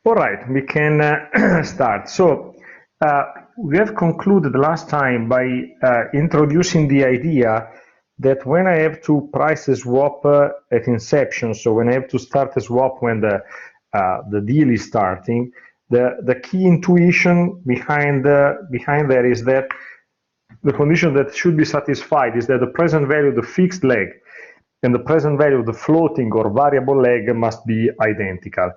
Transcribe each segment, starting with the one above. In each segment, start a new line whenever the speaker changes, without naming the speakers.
All right, we can start. So we have concluded last time by introducing the idea that when I have to price a swap at inception, so when I have to start a swap when the deal is starting, the key intuition behind that is that the condition that should be satisfied is that the present value of the fixed leg and the present value of the floating or variable leg must be identical.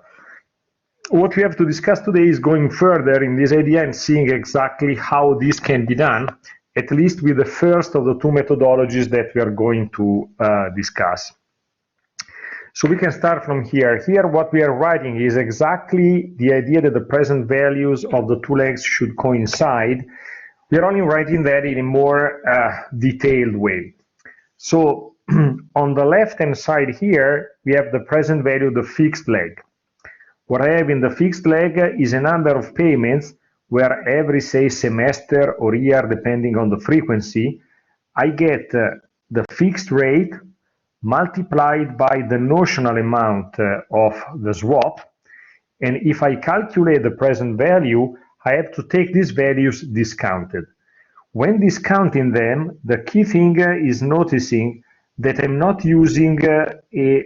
What we have to discuss today is going further in this idea and seeing exactly how this can be done, at least with the first of the two methodologies that we are going to discuss. So we can start from here. Here what we are writing is exactly the idea that the present values of the two legs should coincide. We are only writing that in a more detailed way. So on the left-hand side here, we have the present value of the fixed leg. What I have in the fixed leg is a number of payments where every, say, semester or year, depending on the frequency, I get the fixed rate multiplied by the notional amount of the swap. And if I calculate the present value, I have to take these values discounted. When discounting them, the key thing is noticing that I'm not using a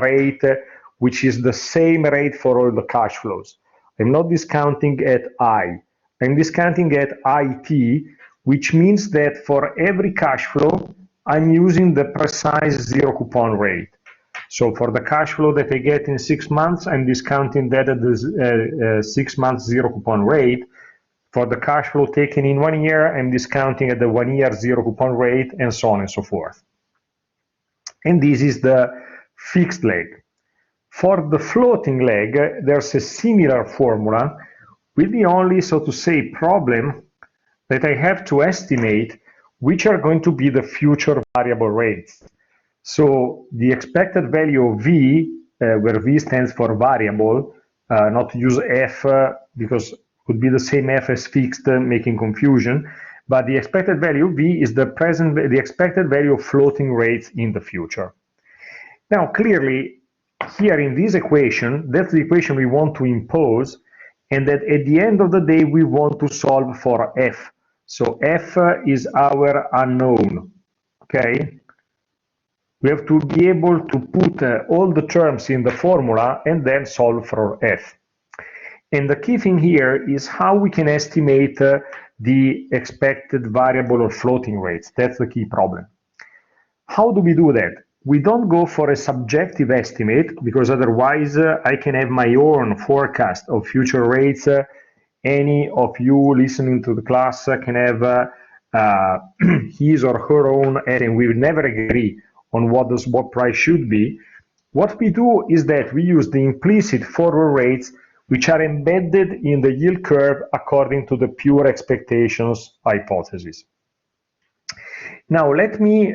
rate which is the same rate for all the cash flows. I'm not discounting at I. I'm discounting at IT, which means that for every cash flow, I'm using the precise zero coupon rate. So for the cash flow that I get in 6 months, I'm discounting that at the 6 months zero coupon rate. For the cash flow taken in 1 year, I'm discounting at the 1 year zero coupon rate, and so on and so forth. And this is the fixed leg. For the floating leg, there's a similar formula with the only, so to say, problem that I have to estimate which are going to be the future variable rates. So the expected value of V, where V stands for variable, not to use F because it could be the same F as fixed, making confusion, but the expected value V is the expected value of floating rates in the future. Now, clearly, here in this equation, that's the equation we want to impose, and that at the end of the day, we want to solve for F. So F is our unknown, okay? We have to be able to put all the terms in the formula and then solve for F. And the key thing here is how we can estimate the expected variable or floating rates. That's the key problem. How do we do that? We don't go for a subjective estimate, because otherwise I can have my own forecast of future rates. Any of you listening to the class can have his or her own, and we will never agree on what the swap price should be. What we do is that we use the implicit forward rates which are embedded in the yield curve according to the pure expectations hypothesis. Now let me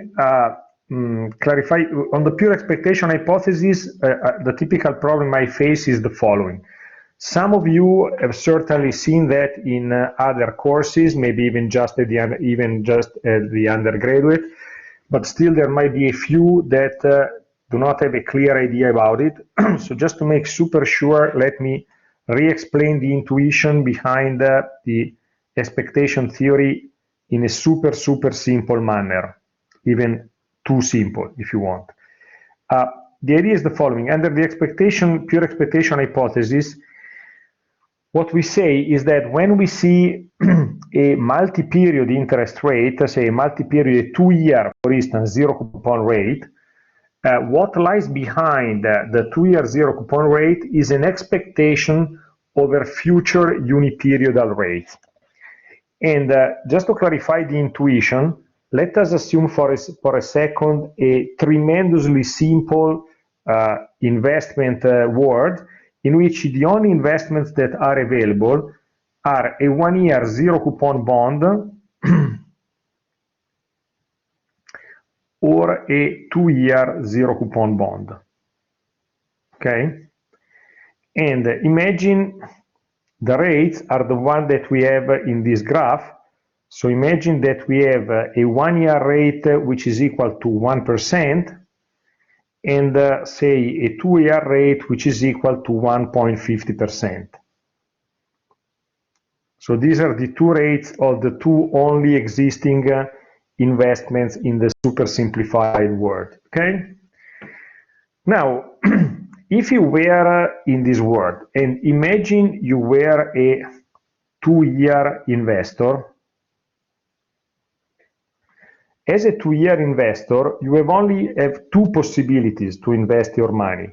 clarify on the pure expectation hypothesis. The typical problem I face is the following. Some of you have certainly seen that in other courses, maybe even just at the undergraduate, but still there might be a few that do not have a clear idea about it. So just to make super sure, let me re-explain the intuition behind the expectation theory in a super simple manner, even too simple if you want. The idea is the following. Under the pure expectation hypothesis, what we say is that when we see a multi-period interest rate, say a multi-period 2-year, for instance, zero coupon rate, what lies behind the 2-year zero coupon rate is an expectation over future uniperiodal rates. And just to clarify the intuition, let us assume for a second a tremendously simple investment world in which the only investments that are available are a 1-year zero coupon bond or a 2-year zero coupon bond. Okay? And imagine the rates are the one that we have in this graph. So imagine that we have a 1-year rate which is equal to 1%, and say a 2-year rate which is equal to 1.50%. So these are the two rates of the two only existing investments in the super simplified world. Okay? Now, if you were in this world, and imagine you were a 2-year investor, as a 2-year investor, you only have two possibilities to invest your money.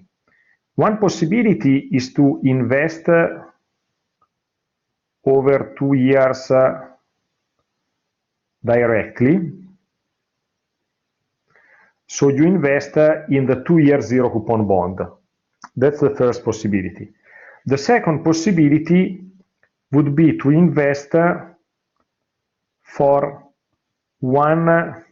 One possibility is to invest over 2 years directly. So you invest in the 2-year zero coupon bond. That's the first possibility. The second possibility would be to invest for 1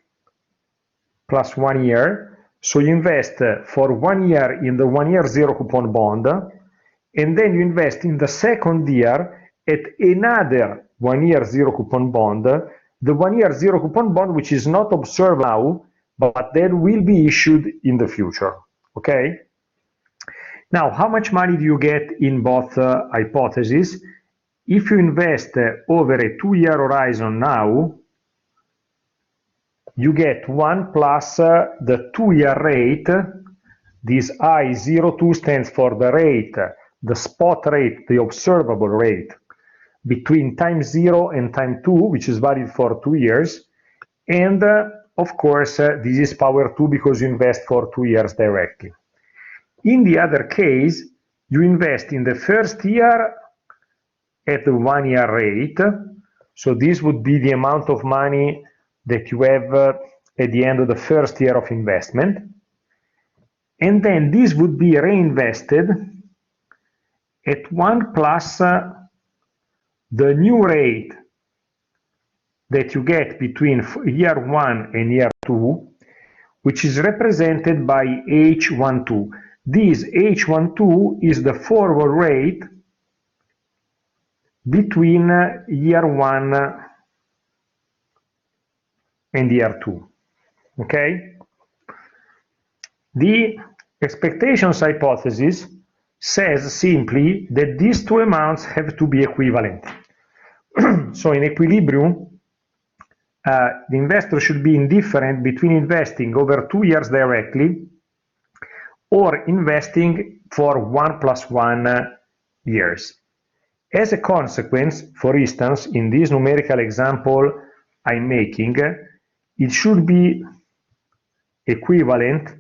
plus 1 year. So you invest for 1 year in the 1-year zero coupon bond, and then you invest in the second year at another 1-year zero coupon bond, the 1-year zero coupon bond which is not observed now, but that will be issued in the future. Okay? Now, how much money do you get in both hypotheses? If you invest over a 2-year horizon now, you get 1 plus the 2-year rate. This I02 stands for the rate, the spot rate, the observable rate between time 0 and time 2, which is valid for 2 years. And of course, this is power 2 because you invest for 2 years directly. In the other case, you invest in the first year at the 1-year rate. So this would be the amount of money that you have at the end of the first year of investment. And then this would be reinvested at 1 plus the new rate that you get between year 1 and year 2, which is represented by H12. This H12 is the forward rate between year 1 and year 2. Okay? The expectations hypothesis says simply that these two amounts have to be equivalent. So in equilibrium, the investor should be indifferent between investing over 2 years directly or investing for 1 plus 1 years. As a consequence, for instance, in this numerical example I'm making, it should be equivalent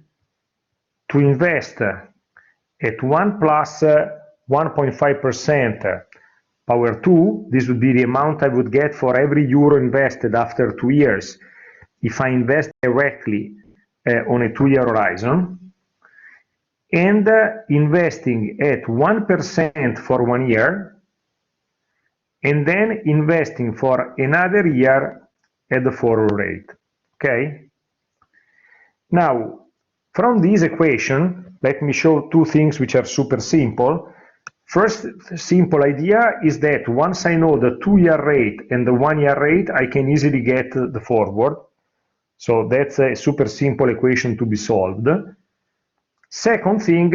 to invest at 1 plus 1.5% power 2, this would be the amount I would get for every euro invested after 2 years if I invest directly on a 2-year horizon, and investing at 1% for 1 year, and then investing for another year at the forward rate. Okay? Now, from this equation, let me show two things which are super simple. First simple idea is that once I know the 2-year rate and the 1-year rate, I can easily get the forward. So that's a super simple equation to be solved. Second thing,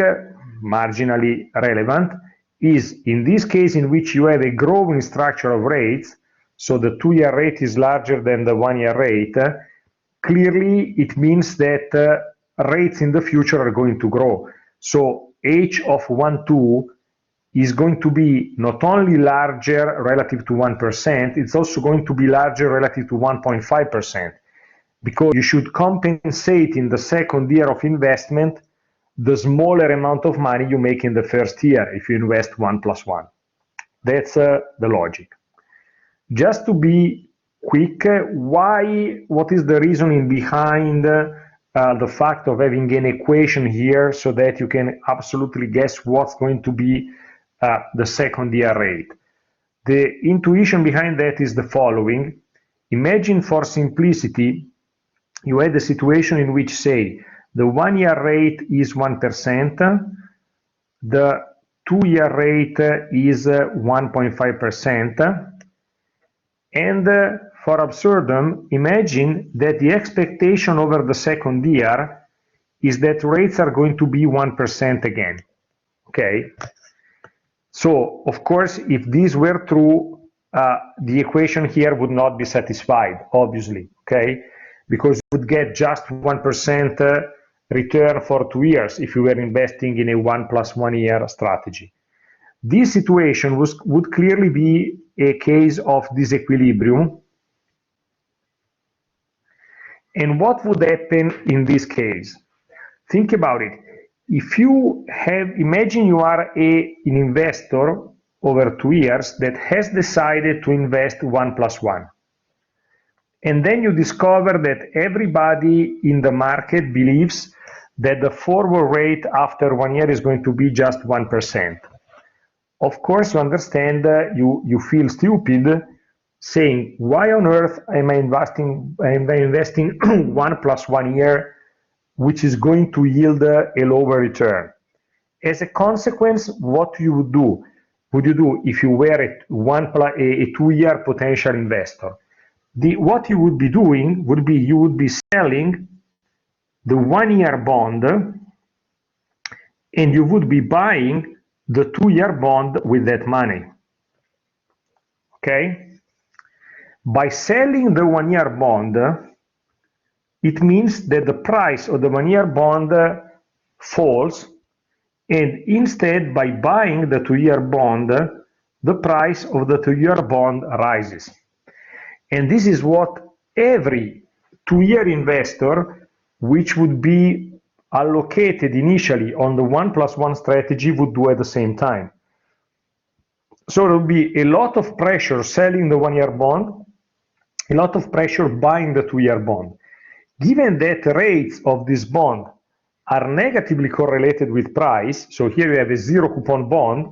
marginally relevant, is in this case in which you have a growing structure of rates, so the 2-year rate is larger than the 1-year rate, clearly it means that rates in the future are going to grow. So H of 1,2 is going to be not only larger relative to 1%, it's also going to be larger relative to 1.5%, because you should compensate in the second year of investment the smaller amount of money you make in the first year if you invest 1 plus 1. That's the logic. Just to be quick, what is the reasoning behind the fact of having an equation here so that you can absolutely guess what's going to be the second year rate? The intuition behind that is the following. Imagine for simplicity, you had a situation in which, say, the 1-year rate is 1%, the 2-year rate is 1.5%, and for absurdum, imagine that the expectation over the second year is that rates are going to be 1% again. Okay? So, of course, if these were true, the equation here would not be satisfied, obviously, okay? Because you would get just 1% return for 2 years if you were investing in a 1+1 year strategy. This situation would clearly be a case of disequilibrium. And what would happen in this case? Think about it. If you imagine you are an investor over 2 years that has decided to invest 1+1. And then you discover that everybody in the market believes that the forward rate after 1 year is going to be just 1%. Of course, you understand, you feel stupid saying, why on earth am I investing 1+1 year, which is going to yield a lower return? As a consequence, what you would do? Would you do if you were a 2-year potential investor? What you would be doing would be you would be selling the 1-year bond and you would be buying the 2-year bond with that money. Okay? By selling the 1-year bond, it means that the price of the 1-year bond falls, and instead, by buying the 2-year bond, the price of the 2-year bond rises. And this is what every 2-year investor, which would be allocated initially on the 1+1 strategy, would do at the same time. So there will be a lot of pressure selling the 1-year bond, a lot of pressure buying the 2-year bond. Given that rates of this bond are negatively correlated with price, so here you have a zero coupon bond,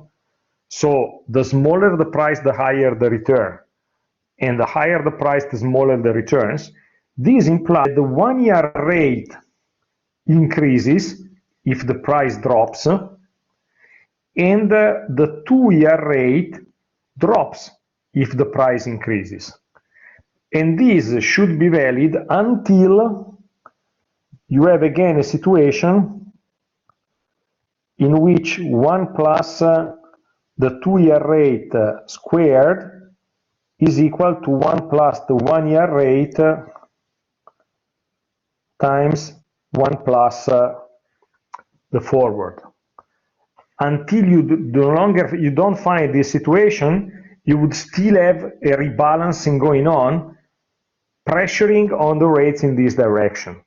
so the smaller the price, the higher the return. And the higher the price, the smaller the returns. This implies the 1-year rate increases if the price drops, and the 2-year rate drops if the price increases. And this should be valid until you have again a situation in which 1 plus the 2-year rate squared is equal to 1 plus the 1-year rate times 1 plus the forward. Until you don't find this situation, you would still have a rebalancing going on, pressuring on the rates in this direction.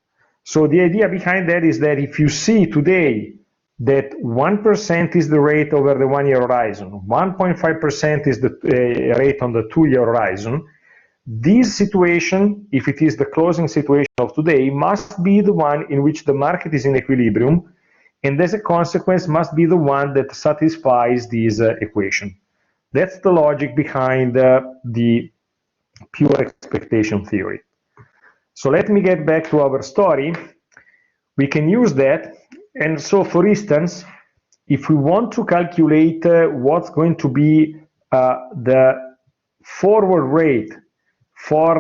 So the idea behind that is that if you see today that 1% is the rate over the 1-year horizon, 1.5% is the rate on the 2-year horizon, this situation, if it is the closing situation of today, must be the one in which the market is in equilibrium, and as a consequence must be the one that satisfies this equation. That's the logic behind the pure expectation theory. So let me get back to our story. We can use that. And so, for instance, if we want to calculate what's going to be the forward rate for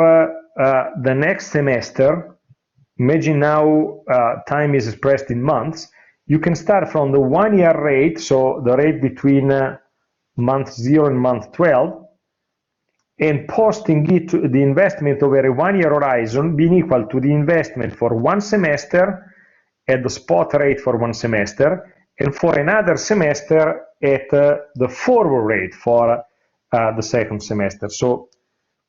the next semester, imagine now time is expressed in months, you can start from the 1-year rate, so the rate between month 0 and month 12, and posting it to the investment over a 1-year horizon being equal to the investment for 1 semester at the spot rate for 1 semester, and for another semester at the forward rate for the second semester. So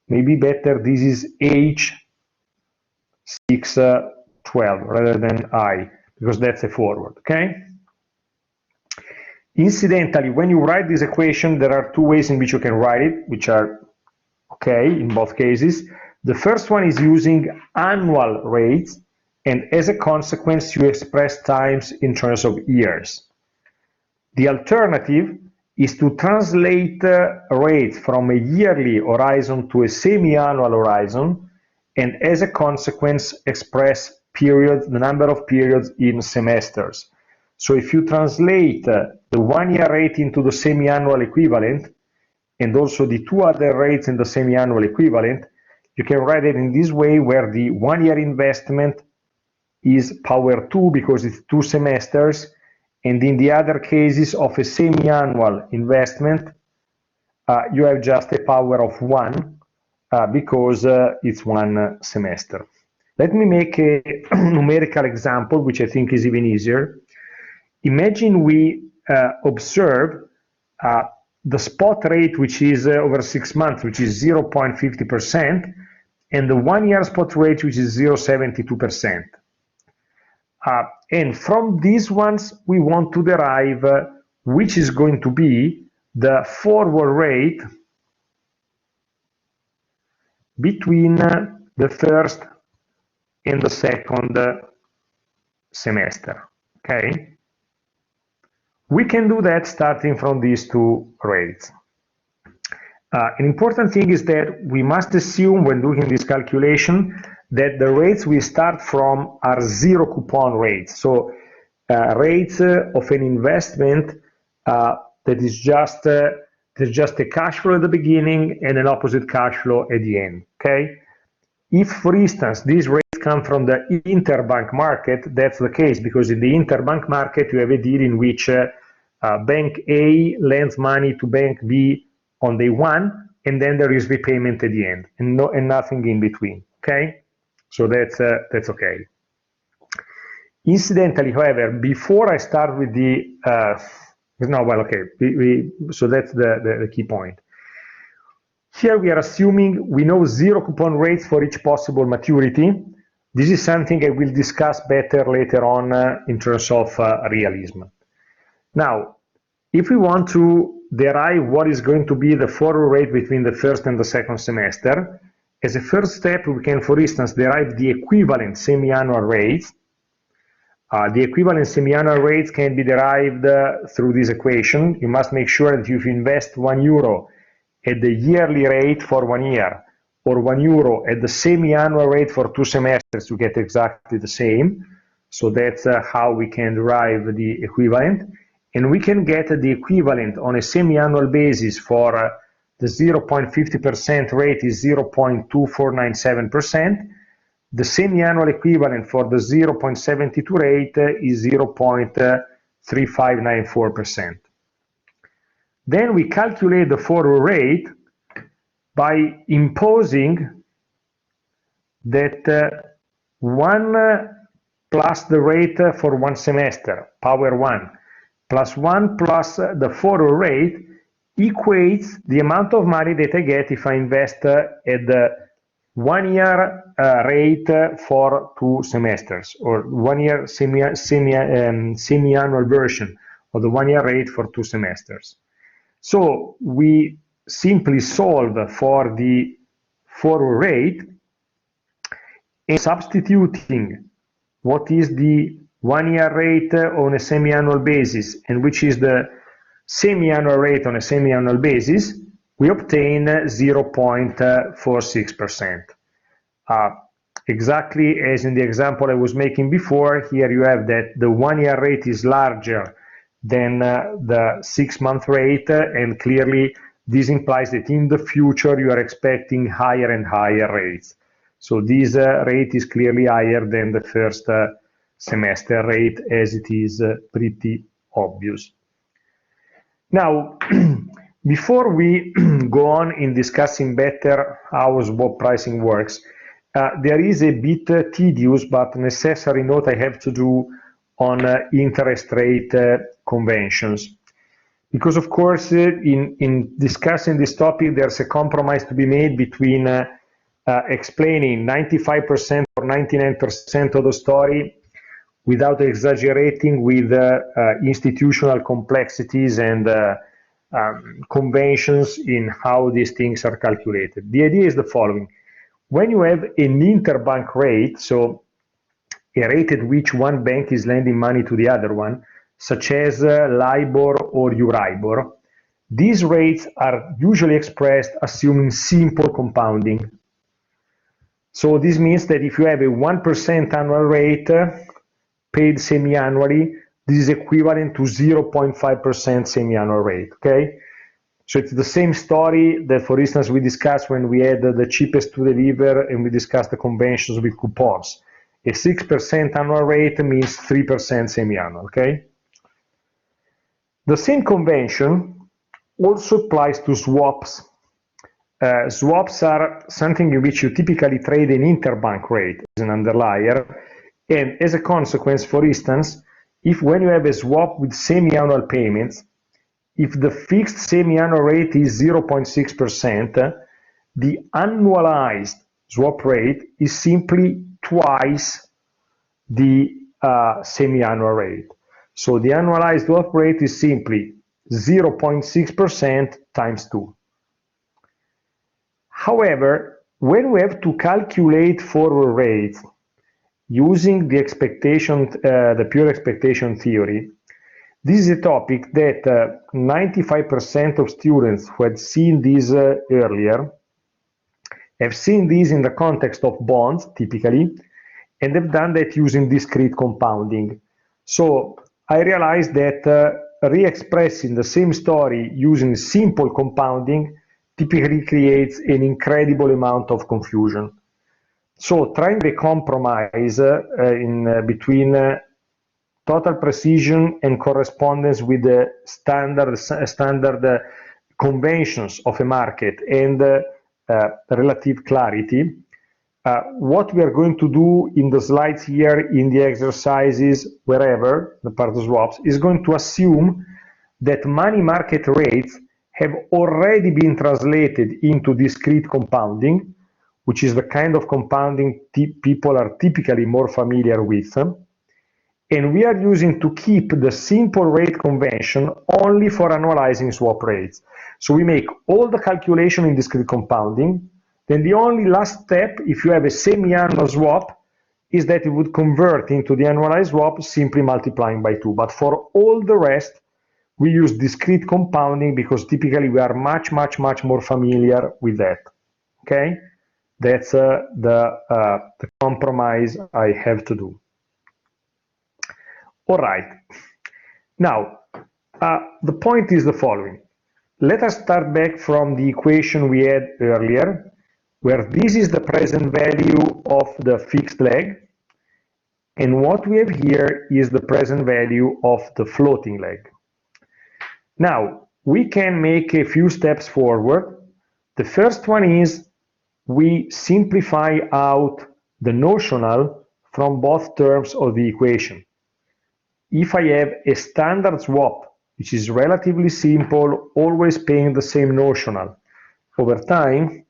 maybe better this is H612 rather than I, because that's a forward, okay? Incidentally, when you write this equation, there are 2 ways in which you can write it, which are okay in both cases. The first one is using annual rates, and as a consequence, you express times in terms of years. The alternative is to translate rates from a yearly horizon to a semi-annual horizon, and as a consequence, express periods, the number of periods in semesters. So if you translate the 1-year rate into the semi-annual equivalent, and also the 2 other rates in the semi-annual equivalent, you can write it in this way, where the 1-year investment is power 2 because it's 2 semesters, and in the other cases of a semi-annual investment, you have just a power of 1 because it's 1 semester. Let me make a numerical example, which I think is even easier. Imagine we observe the spot rate, which is over 6 months, which is 0.50%, and the 1 year spot rate, which is 0.72%. And from these ones, we want to derive which is going to be the forward rate between the first and the second semester. Okay? We can do that starting from these 2 rates. An important thing is that we must assume when doing this calculation that the rates we start from are 0 coupon rates. So rates of an investment that is just there's just a cash flow at the beginning and an opposite cash flow at the end. Okay? If, for instance, these rates come from the interbank market, that's the case, because in the interbank market you have a deal in which bank A lends money to bank B on day 1, and then there is repayment at the end, and nothing in between. Okay, so that's okay. Incidentally, however, before I start with the so that's the key point. Here we are assuming we know 0 coupon rates for each possible maturity. This is something I will discuss better later on in terms of realism. Now, if we want to derive what is going to be the forward rate between the first and the second semester, as a first step, we can, for instance, derive the equivalent semi-annual rates. The equivalent semi-annual rates can be derived through this equation. You must make sure that if you invest €1 at the yearly rate for 1 year, or €1 at the semi-annual rate for 2 semesters, you get exactly the same. So that's how we can derive the equivalent. And we can get the equivalent on a semi-annual basis for the 0.50% rate is 0.2497%. The semi-annual equivalent for the 0.72 rate is 0.3594%. Then we calculate the forward rate by imposing that 1 plus the rate for 1 semester, power 1, plus 1 plus the forward rate equates the amount of money that I get if I invest at the 1 year rate for 2 semesters, or 1 year semi-annual version of the 1 year rate for 2 semesters. So we simply solve for the forward rate and substituting what is the 1 year rate on a semi-annual basis and which is the semi-annual rate on a semi-annual basis, we obtain 0.46%. Exactly as in the example I was making before, here you have that the 1 year rate is larger than the 6-month rate, and clearly this implies that in the future you are expecting higher and higher rates. So this rate is clearly higher than the first semester rate, as it is pretty obvious. Now, before we go on in discussing better how swap pricing works, there is a bit tedious but necessary note I have to do on interest rate conventions. Because of course, in discussing this topic, there's a compromise to be made between explaining 95% or 99% of the story without exaggerating with institutional complexities and conventions in how these things are calculated. The idea is the following. When you have an interbank rate, so a rate at which one bank is lending money to the other one, such as LIBOR or Euribor, these rates are usually expressed assuming simple compounding. So this means that if you have a 1% annual rate paid semi-annually, this is equivalent to 0.5% semi-annual rate, okay? So it's the same story that, for instance, we discussed when we had the cheapest to deliver and we discussed the conventions with coupons. A 6% annual rate means 3% semi-annual, okay? The same convention also applies to swaps. Swaps are something in which you typically trade an interbank rate as an underlier, and as a consequence, for instance, if when you have a swap with semi-annual payments, if the fixed semi-annual rate is 0.6%, the annualized swap rate is simply twice the semi-annual rate. So the annualized swap rate is simply 0.6% times 2. However, when we have to calculate forward rates using the pure expectation theory, this is a topic that 95% of students who had seen this earlier have seen this in the context of bonds, typically, and have done that using discrete compounding. So I realized that re-expressing the same story using simple compounding typically creates an incredible amount of confusion. So trying a compromise between total precision and correspondence with the standard conventions of a market and relative clarity. What we are going to do in the slides here, in the exercises, wherever, the part of swaps, is going to assume that money market rates have already been translated into discrete compounding, which is the kind of compounding people are typically more familiar with. And we are using to keep the simple rate convention only for annualizing swap rates. So we make all the calculation in discrete compounding. Then the only last step, if you have a semi-annual swap, is that it would convert into the annualized swap simply multiplying by 2. But for all the rest, we use discrete compounding because typically we are much more familiar with that. Okay, that's the compromise I have to do. All right. Now, the point is the following. Let us start back from the equation we had earlier, where this is the present value of the fixed leg, and what we have here is the present value of the floating leg. Now, we can make a few steps forward. The first one is we simplify out the notional from both terms of the equation. If I have a standard swap, which is relatively simple, always paying the same notional over time,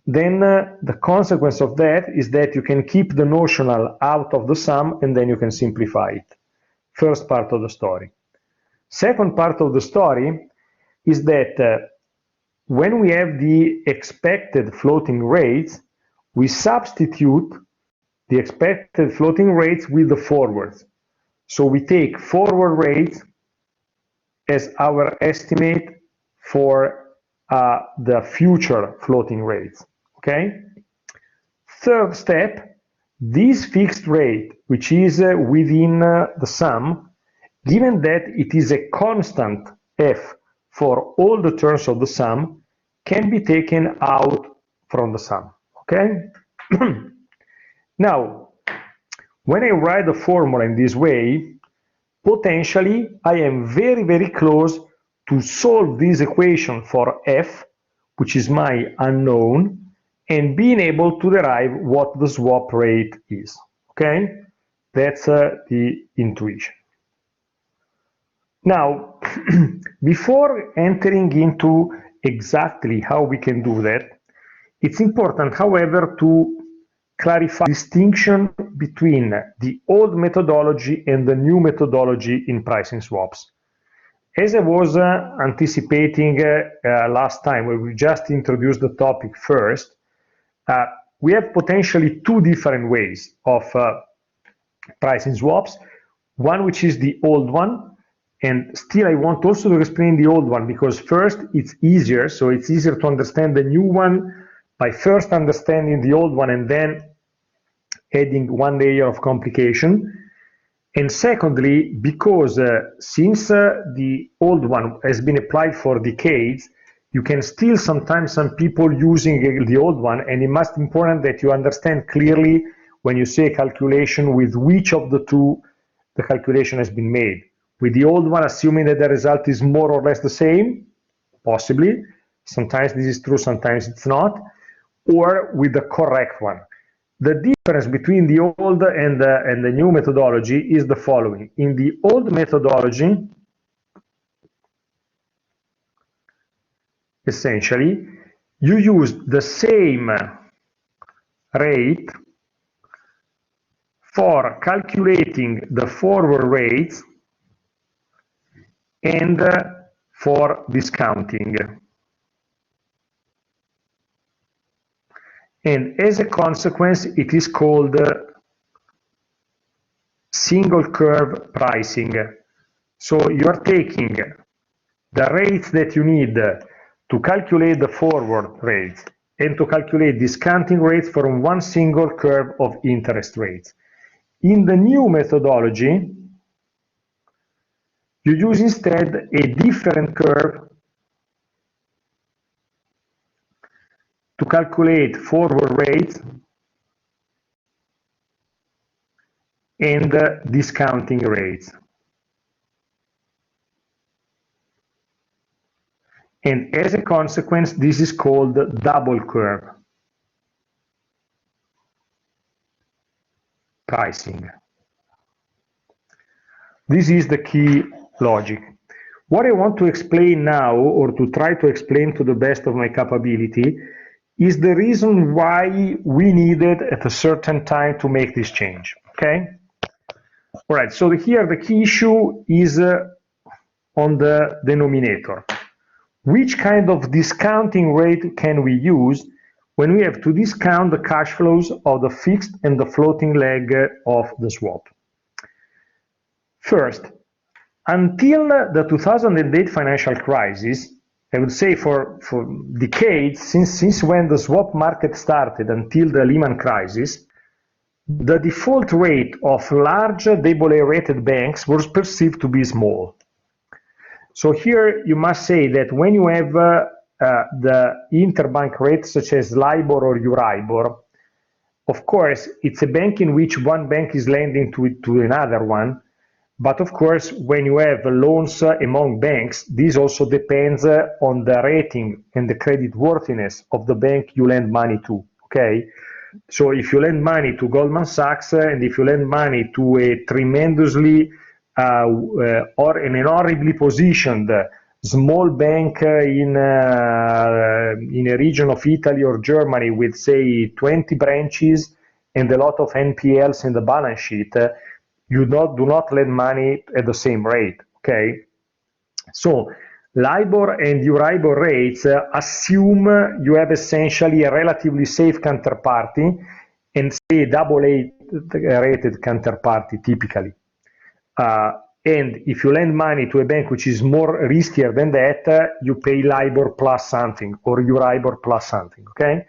then the consequence of that is that you can keep the notional out of the sum and then you can simplify it. First part of the story. Second part of the story is that when we have the expected floating rates, we substitute the expected floating rates with the forwards. So we take forward rates as our estimate for the future floating rates, okay? Third step, this fixed rate, which is within the sum, given that it is a constant f for all the terms of the sum, can be taken out from the sum, okay? Now, when I write the formula in this way, potentially I am very close to solve this equation for f, which is my unknown, and being able to derive what the swap rate is, okay? That's the intuition. Now, before entering into exactly how we can do that, it's important, however, to clarify the distinction between the old methodology and the new methodology in pricing swaps. As I was anticipating last time, when we just introduced the topic first, we have potentially two different ways of pricing swaps. One which is the old one, and still I want also to explain the old one because first it's easier, so it's easier to understand the new one by first understanding the old one and then adding one layer of complication. And secondly, because since the old one has been applied for decades, you can still sometimes some people using the old one, and it must be important that you understand clearly when you say a calculation, with which of the two the calculation has been made. With the old one, assuming that the result is more or less the same, possibly. Sometimes this is true, sometimes it's not. Or with the correct one. The difference between the old and the new methodology is the following. In the old methodology, essentially, you use the same rate for calculating the forward rates and for discounting. And as a consequence, it is called single curve pricing. So you are taking the rates that you need to calculate the forward rates and to calculate discounting rates from one single curve of interest rates. In the new methodology, you use instead a different curve to calculate forward rates and discounting rates. And as a consequence, this is called double curve pricing. This is the key logic. What I want to explain now, or to try to explain to the best of my capability, is the reason why we needed at a certain time to make this change, okay? All right, so here the key issue is on the denominator. Which kind of discounting rate can we use when we have to discount the cash flows of the fixed and the floating leg of the swap? First, until the 2008 financial crisis, I would say for decades, since when the swap market started until the Lehman crisis, the default rate of large AA rated banks was perceived to be small. So here you must say that when you have the interbank rates such as LIBOR or EURIBOR, of course, it's a bank in which one bank is lending to another one. But of course, when you have loans among banks, this also depends on the rating and the credit worthiness of the bank you lend money to, okay? So if you lend money to Goldman Sachs and if you lend money to a tremendously or in an horribly positioned small bank in a region of Italy or Germany with, say, 20 branches and a lot of NPLs in the balance sheet, you do not lend money at the same rate, okay? So LIBOR and EURIBOR rates assume you have essentially a relatively safe counterparty and say AA rated counterparty typically. And if you lend money to a bank which is more riskier than that, you pay LIBOR plus something or EURIBOR plus something, okay?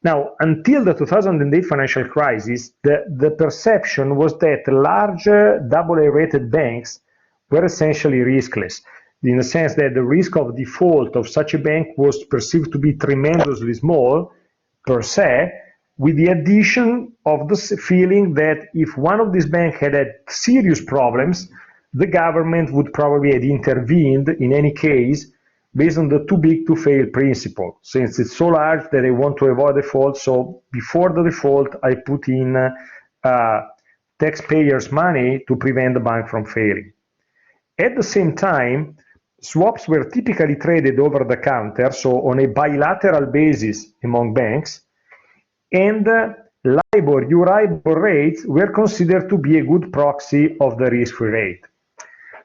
Now, until the 2008 financial crisis, the perception was that large AA rated banks were essentially riskless, in the sense that the risk of default of such a bank was perceived to be tremendously small per se, with the addition of the feeling that if one of these banks had serious problems, the government would probably have intervened in any case based on the too big to fail principle, since it's so large that I want to avoid default, so before the default I put in taxpayers' money to prevent the bank from failing. At the same time, swaps were typically traded over the counter, so on a bilateral basis among banks, and LIBOR, EURIBOR rates were considered to be a good proxy of the risk-free rate.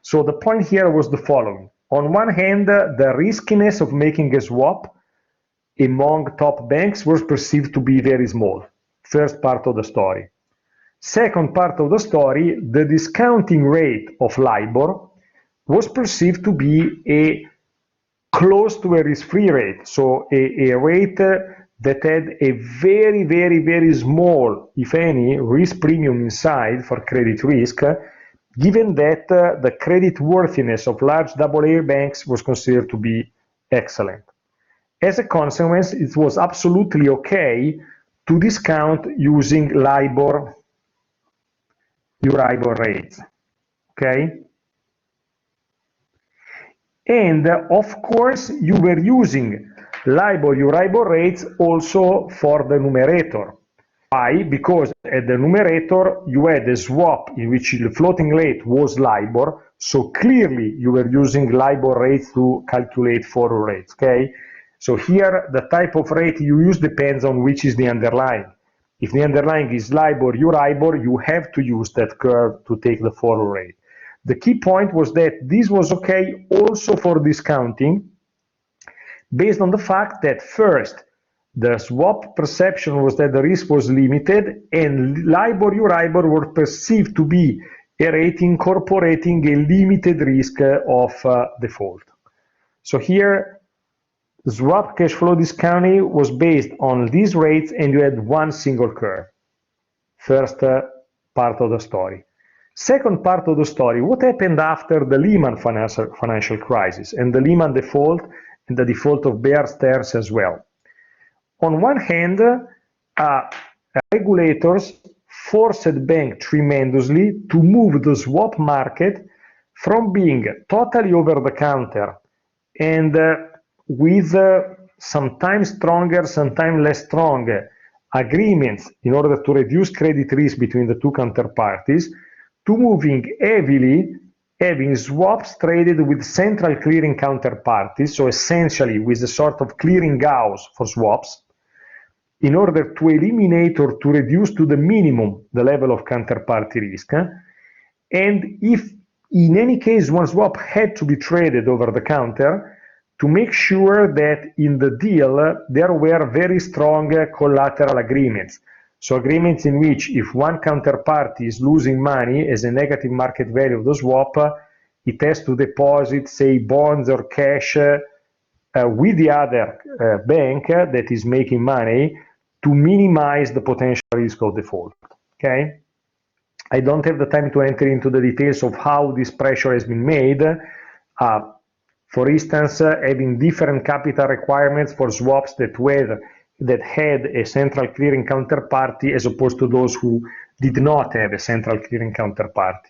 So the point here was the following. On one hand, the riskiness of making a swap among top banks was perceived to be very small. First part of the story. Second part of the story, the discounting rate of LIBOR was perceived to be close to a risk-free rate, so a rate that had a very, very, very small, if any, risk premium inside for credit risk, given that the credit worthiness of large AA banks was considered to be excellent. As a consequence, it was absolutely okay to discount using LIBOR, Euribor rates, okay? And of course, you were using LIBOR, Euribor rates also for the numerator. Why? Because at the numerator, you had a swap in which the floating rate was LIBOR, so clearly you were using LIBOR rates to calculate forward rates, okay? So here, the type of rate you use depends on which is the underlying. If the underlying is LIBOR, Euribor, you have to use that curve to take the forward rate. The key point was that this was okay also for discounting, based on the fact that first, the swap perception was that the risk was limited, and LIBOR, Euribor were perceived to be a rate incorporating a limited risk of default. So here, swap cash flow discounting was based on these rates, and you had one single curve. First part of the story. Second part of the story, what happened after the Lehman financial crisis and the Lehman default and the default of Bear Stearns as well? On one hand, regulators forced banks tremendously to move the swap market from being totally over-the-counter and with sometimes stronger, sometimes less strong agreements in order to reduce credit risk between the two counterparties, to moving heavily, having swaps traded with central clearing counterparties, so essentially with a sort of clearing house for swaps, in order to eliminate or to reduce to the minimum the level of counterparty risk. And if in any case one swap had to be traded over the counter, to make sure that in the deal there were very strong collateral agreements. So agreements in which if one counterparty is losing money as a negative market value of the swap, it has to deposit, say, bonds or cash with the other bank that is making money to minimize the potential risk of default, okay? I don't have the time to enter into the details of how this pressure has been made. For instance, having different capital requirements for swaps that had a central clearing counterparty as opposed to those who did not have a central clearing counterparty.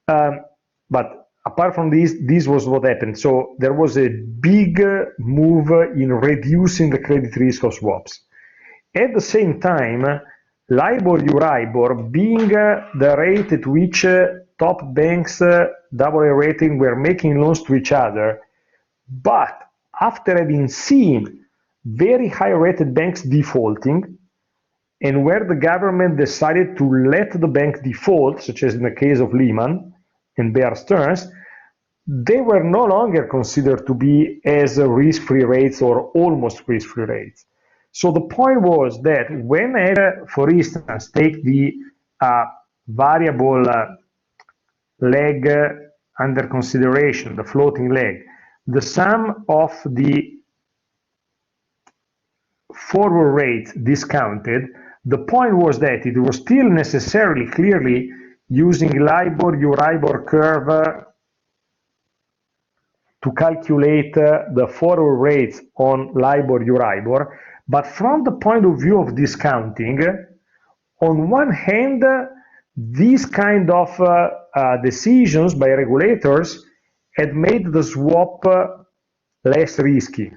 But apart from this was what happened. So there was a big move in reducing the credit risk of swaps. At the same time, LIBOR, Euribor, being the rate at which top banks, AA rating, were making loans to each other, but after having seen very high-rated banks defaulting, and where the government decided to let the bank default, such as in the case of Lehman and Bear Stearns, they were no longer considered to be as risk-free rates or almost risk-free rates. So the point was that whenever, for instance, take the variable leg under consideration, the floating leg, the sum of the forward rates discounted, the point was that it was still necessarily clearly using LIBOR, Euribor curve to calculate the forward rates on LIBOR, Euribor. But from the point of view of discounting, on one hand, these kind of decisions by regulators had made the swap less risky.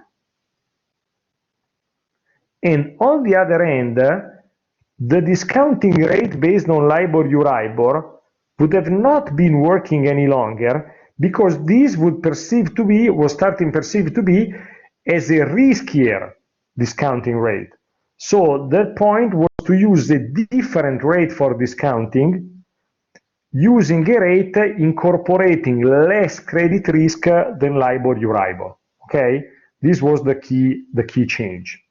And on the other end, the discounting rate based on LIBOR, Euribor would have not been working any longer because this would perceive to be, was starting perceived to be as a riskier discounting rate. So the point was to use a different rate for discounting, using a rate incorporating less credit risk than LIBOR, Euribor. Okay, this was the key change.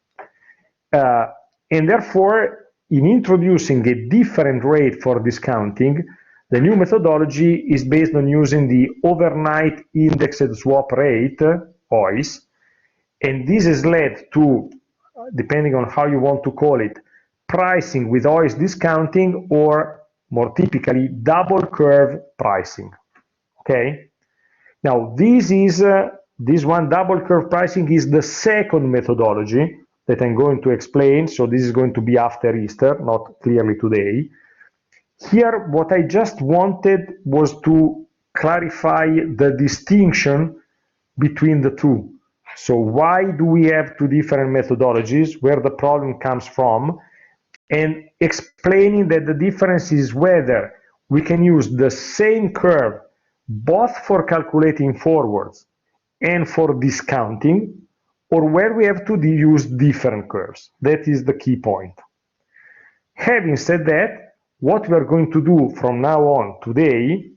And therefore, in introducing a different rate for discounting, the new methodology is based on using the overnight indexed swap rate, OIS, and this has led to, depending on how you want to call it, pricing with OIS discounting, or more typically, double curve pricing. Okay? Now, this one double curve pricing is the second methodology that I'm going to explain. So this is going to be after Easter, not clearly today. Here, what I just wanted was to clarify the distinction between the two. So why do we have two different methodologies, where the problem comes from, and explaining that the difference is whether we can use the same curve both for calculating forwards and for discounting, or where we have to use different curves. That is the key point. Having said that, what we are going to do from now on today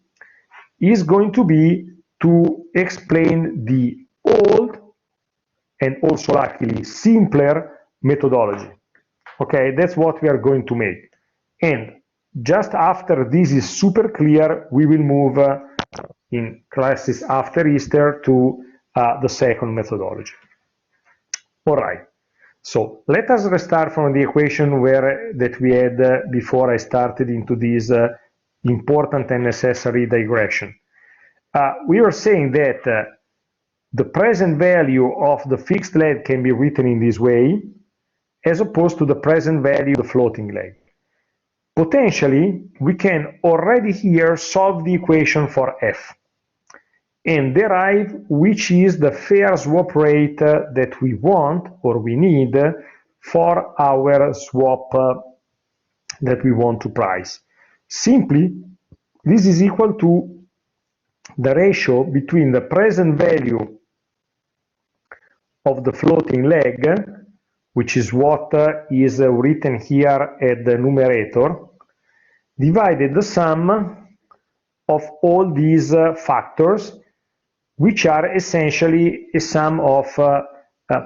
is going to be to explain the old and also luckily simpler methodology. Okay, that's what we are going to make. And just after this is super clear, we will move in classes after Easter to the second methodology. All right, so let us restart from the equation that we had before I started into this important and necessary digression. We were saying that the present value of the fixed leg can be written in this way, as opposed to the present value of the floating leg. Potentially, we can already here solve the equation for F and derive which is the fair swap rate that we want or we need for our swap that we want to price. Simply, this is equal to the ratio between the present value of the floating leg, which is what is written here at the numerator, divided the sum of all these factors, which are essentially a sum of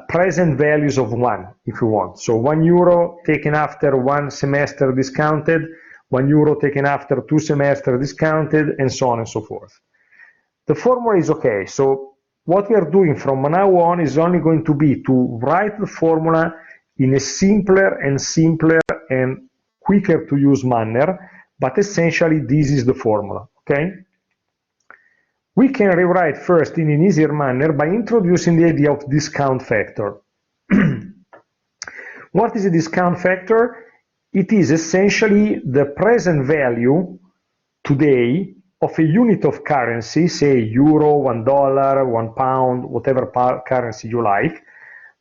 present values of 1, if you want. So €1 taken after 1 semester discounted, €1 taken after 2 semesters discounted, and so on and so forth. The formula is okay. So what we are doing from now on is only going to be to write the formula in a simpler and quicker to use manner, but essentially this is the formula, okay? We can rewrite first in an easier manner by introducing the idea of discount factor. What is a discount factor? It is essentially the present value today of a unit of currency, say euro, $1, £1, whatever currency you like,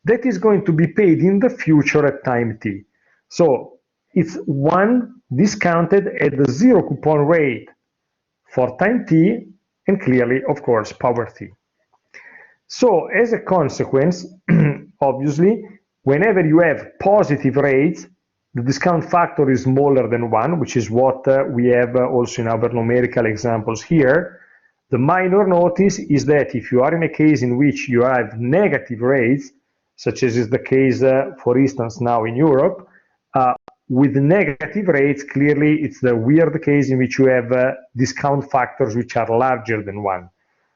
that is going to be paid in the future at time t. So it's 1 discounted at the 0 coupon rate for time t, and clearly, of course, power t. So as a consequence, obviously, whenever you have positive rates, the discount factor is smaller than 1, which is what we have also in our numerical examples here. The minor notice is that if you are in a case in which you have negative rates, such as is the case, for instance, now in Europe, with negative rates, clearly it's the weird case in which you have discount factors which are larger than 1.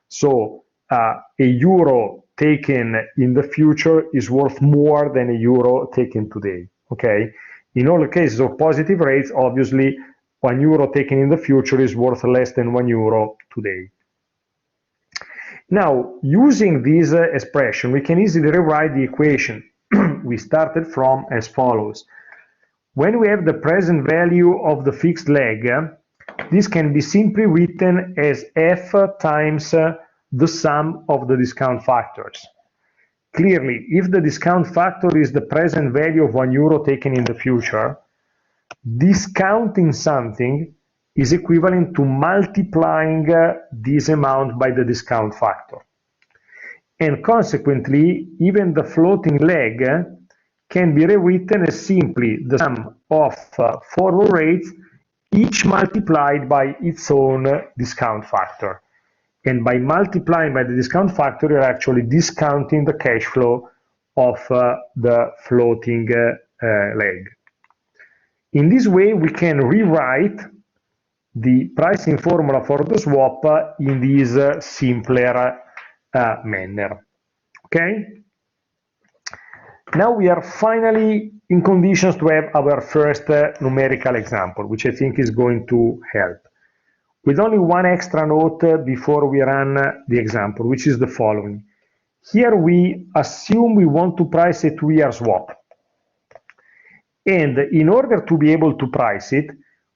So a euro taken in the future is worth more than a euro taken today, okay? In all the cases of positive rates, obviously, €1 taken in the future is worth less than €1 today. Now, using this expression, we can easily rewrite the equation we started from as follows. When we have the present value of the fixed leg, this can be simply written as F times the sum of the discount factors. Clearly, if the discount factor is the present value of €1 taken in the future, discounting something is equivalent to multiplying this amount by the discount factor. And consequently, even the floating leg can be rewritten as simply the sum of forward rates, each multiplied by its own discount factor. And by multiplying by the discount factor, you're actually discounting the cash flow of the floating leg. In this way, we can rewrite the pricing formula for the swap in this simpler manner. Okay? Now we are finally in conditions to have our first numerical example, which I think is going to help. With only one extra note before we run the example, which is the following. here we assume we want to price a 2-year swap. And in order to be able to price it,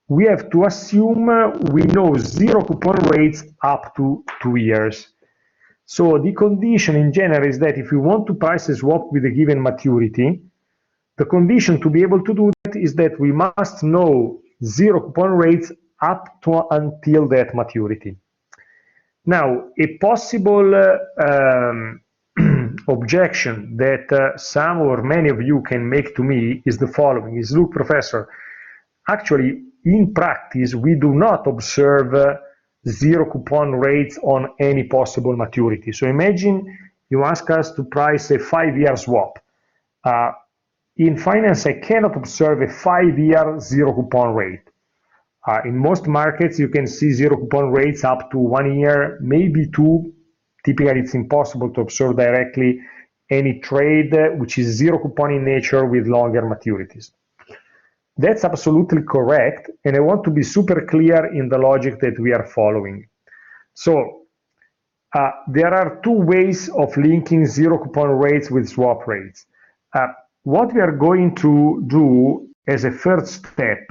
we have to assume we know zero coupon rates up to 2 years. So the condition in general is that if we want to price a swap with a given maturity, the condition to be able to do that is that we must know zero coupon rates up to until that maturity. Now, a possible objection that some or many of you can make to me is the following, is, look, professor, actually, in practice, we do not observe zero coupon rates on any possible maturity. So imagine you ask us to price a 5-year swap. In finance, I cannot observe a 5-year zero coupon rate. In most markets, you can see zero coupon rates up to 1 year, maybe 2. Typically, it's impossible to observe directly any trade which is zero coupon in nature with longer maturities. That's absolutely correct, and I want to be super clear in the logic that we are following. So, there are two ways of linking zero coupon rates with swap rates. What we are going to do as a first step,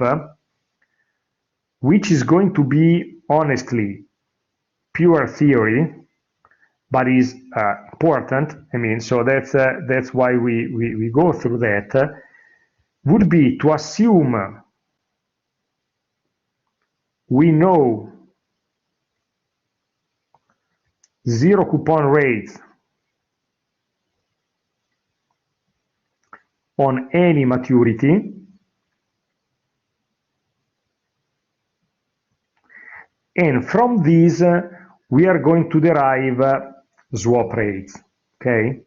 which is going to be honestly pure theory, but is important. I mean, so that's why we go through that. Would be to assume we know zero coupon rates on any maturity, and from these we are going to derive swap rates, okay?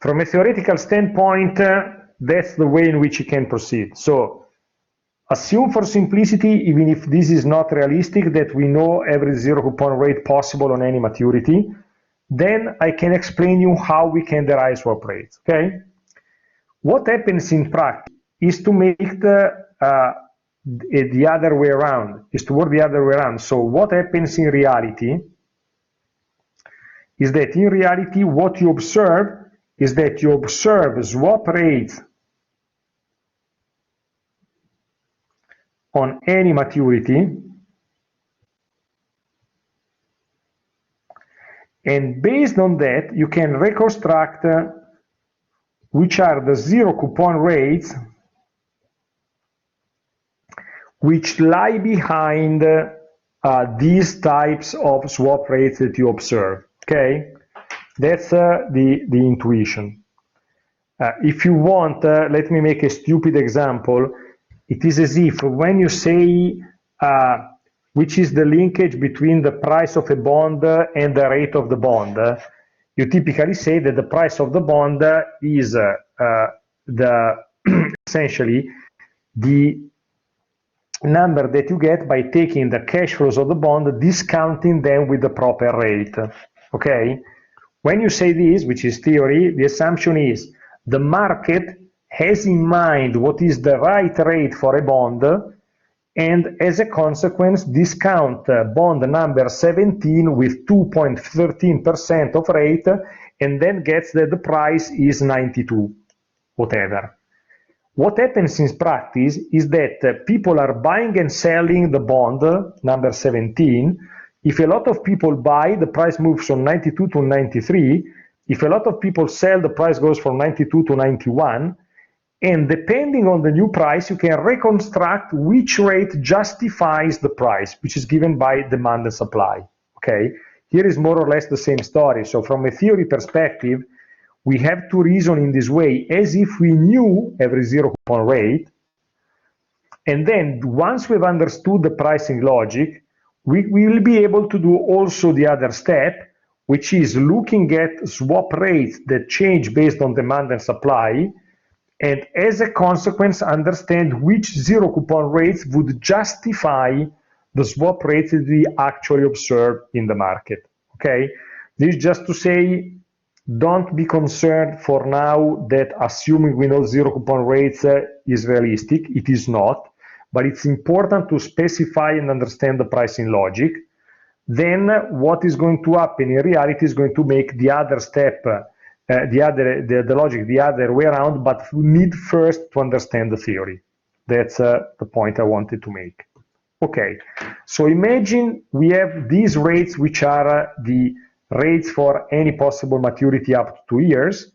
From a theoretical standpoint, that's the way in which you can proceed. So assume for simplicity, even if this is not realistic, that we know every zero coupon rate possible on any maturity, then I can explain you how we can derive swap rates, okay? What happens in practice is to make the other way around, is to work the other way around. So what happens in reality is that in reality what you observe is that you observe swap rates on any maturity, and based on that you can reconstruct which are the zero coupon rates which lie behind these types of swap rates that you observe, okay? That's the intuition. If you want, let me make a stupid example. It is as if when you say which is the linkage between the price of a bond and the rate of the bond, you typically say that the price of the bond is essentially the number that you get by taking the cash flows of the bond, discounting them with the proper rate, okay? When you say this, which is theory, the assumption is the market has in mind what is the right rate for a bond, and as a consequence discount bond number 17 with 2.13% of rate, and then gets that the price is 92, whatever. What happens in practice is that people are buying and selling the bond number 17. If a lot of people buy, the price moves from 92 to 93. If a lot of people sell, the price goes from 92 to 91. And depending on the new price, you can reconstruct which rate justifies the price, which is given by demand and supply, okay? Here is more or less the same story. So from a theory perspective, we have to reason in this way as if we knew every zero coupon rate. And then once we've understood the pricing logic, we will be able to do also the other step, which is looking at swap rates that change based on demand and supply, and as a consequence understand which zero coupon rates would justify the swap rates that we actually observe in the market, okay? This is just to say, don't be concerned for now that assuming we know zero coupon rates is realistic. It is not, but it's important to specify and understand the pricing logic. then what is going to happen in reality is going to make the other step, the logic the other way around, but we need first to understand the theory. That's the point I wanted to make. Okay, so imagine we have these rates, which are the rates for any possible maturity up to 2 years.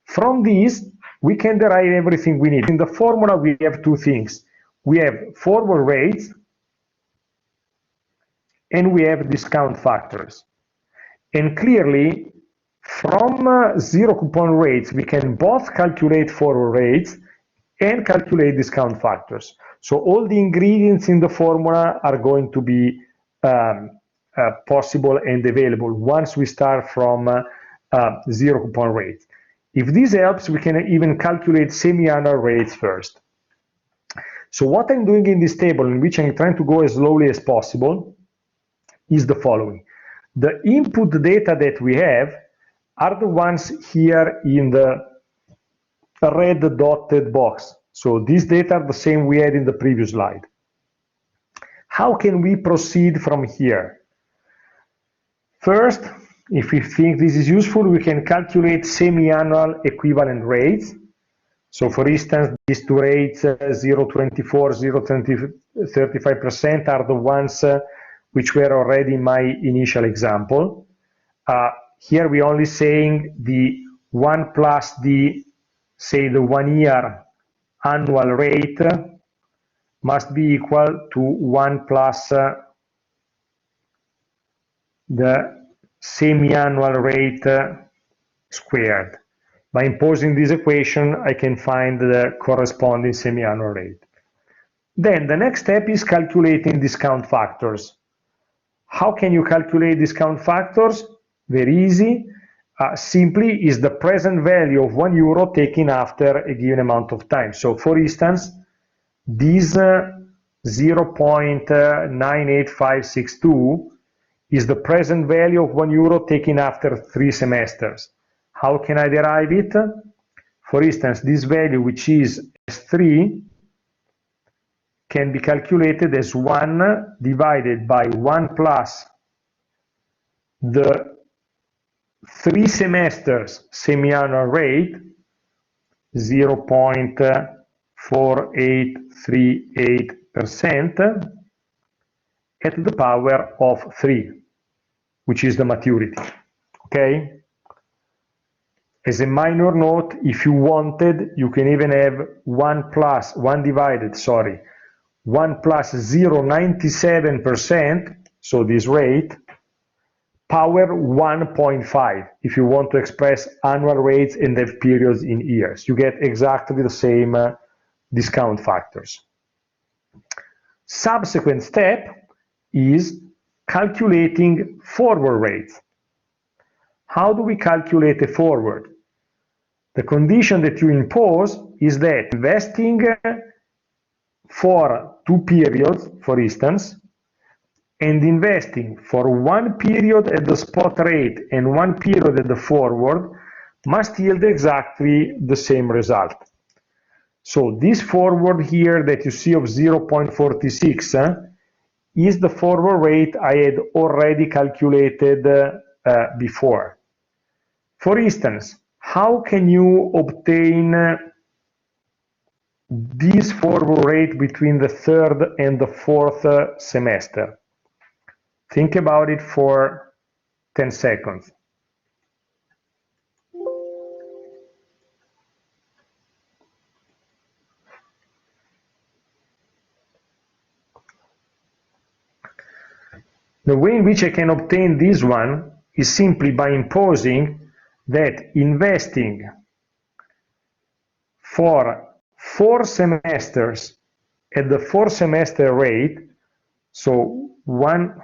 From these, we can derive everything we need. In the formula, we have two things. We have forward rates, and we have discount factors. And clearly, from zero coupon rates, we can both calculate forward rates and calculate discount factors. So all the ingredients in the formula are going to be possible and available once we start from zero coupon rates. If this helps, we can even calculate semi-annual rates first. So what I'm doing in this table, in which I'm trying to go as slowly as possible, is the following. The input data that we have are the ones here in the red dotted box. So these data are the same we had in the previous slide. How can we proceed from here? First, if we think this is useful, we can calculate semi-annual equivalent rates. So for instance, these two rates, 0.24, 0.35% are the ones which were already in my initial example. Here we're only saying the 1 plus the, say, the 1 year annual rate must be equal to 1 plus the semi-annual rate squared. By imposing this equation, I can find the corresponding semi-annual rate. Then the next step is calculating discount factors. How can you calculate discount factors? Very easy. Simply is the present value of €1 taken after a given amount of time. So for instance, this 0.98562 is the present value of €1 taken after 3 semesters. How can I derive it? For instance, this value, which is S3, can be calculated as 1 divided by 1 plus the 3 semesters semi-annual rate, 0.4838% at the power of 3, which is the maturity. Okay? As a minor note, if you wanted, you can even have 1 plus 0.97%, so this rate, power 1.5 if you want to express annual rates and have periods in years. You get exactly the same discount factors. Subsequent step is calculating forward rates. How do we calculate a forward? The condition that you impose is that investing for 2 periods, for instance, and investing for 1 period at the spot rate and 1 period at the forward must yield exactly the same result. So this forward here that you see of 0.46 is the forward rate I had already calculated before. For instance, how can you obtain this forward rate between the 3rd and the 4th semester? Think about it for 10 seconds. The way in which I can obtain this one is simply by imposing that investing for 4 semesters at the 4 semester rate, so 1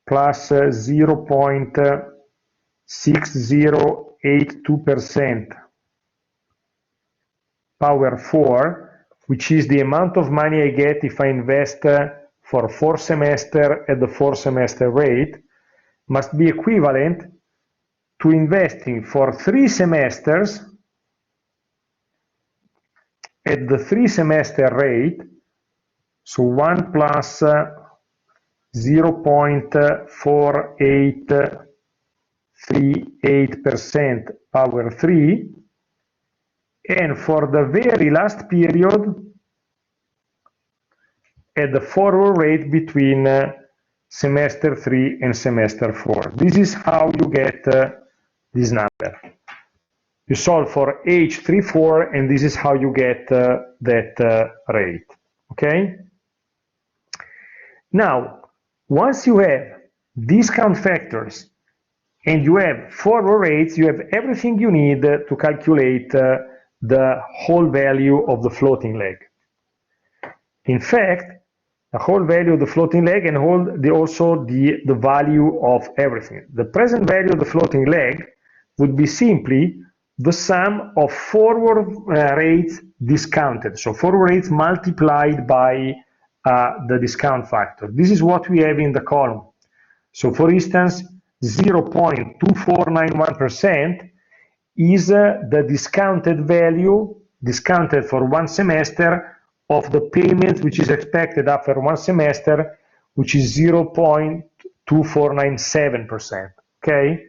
plus 0.6082% power 4, which is the amount of money I get if I invest for 4 semesters at the 4 semester rate, must be equivalent to investing for 3 semesters at the 3 semester rate So 1 plus 0.4838% power 3, and for the very last period at the forward rate between semester 3 and semester 4. This is how you get this number. You solve for H34 and this is how you get that rate, okay? Now, once you have discount factors and you have forward rates, you have everything you need to calculate the whole value of the floating leg. In fact, the whole value of the floating leg and also the value of everything. The present value of the floating leg would be simply the sum of forward rates discounted. So forward rates multiplied by the discount factor. This is what we have in the column. So for instance, 0.2491% is the discounted value, discounted for one semester, of the payment which is expected after one semester, which is 0.2497%, okay?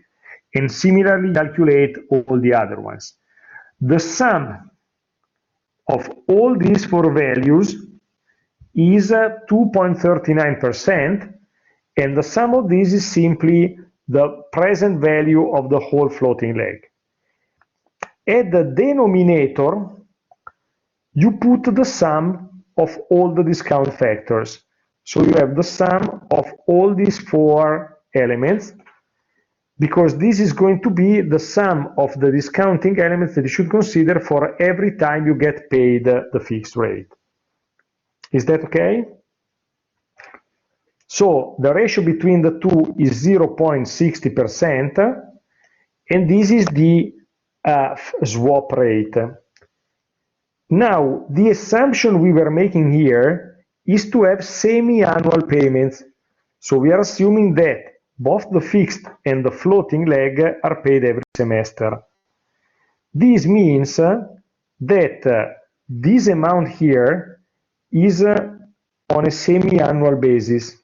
And similarly calculate all the other ones. The sum of all these four values is 2.39%, and the sum of these is simply the present value of the whole floating leg. At the denominator, you put the sum of all the discount factors. So you have the sum of all these four elements, because this is going to be the sum of the discounting elements that you should consider for every time you get paid the fixed rate. Is that okay? So the ratio between the two is 0.60%, and this is the swap rate. Now, the assumption we were making here is to have semi-annual payments. So we are assuming that both the fixed and the floating leg are paid every semester. This means that this amount here is on a semi-annual basis.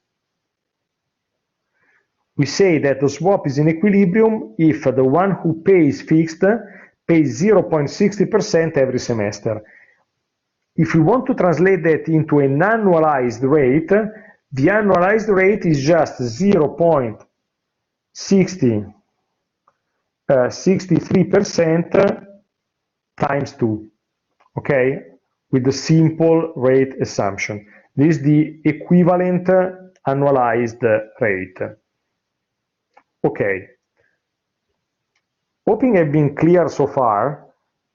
We say that the swap is in equilibrium if the one who pays fixed pays 0.60% every semester. If we want to translate that into an annualized rate, the annualized rate is just 0.63% times 2, okay, with the simple rate assumption. This is the equivalent annualized rate. Okay. Hoping I've been clear so far,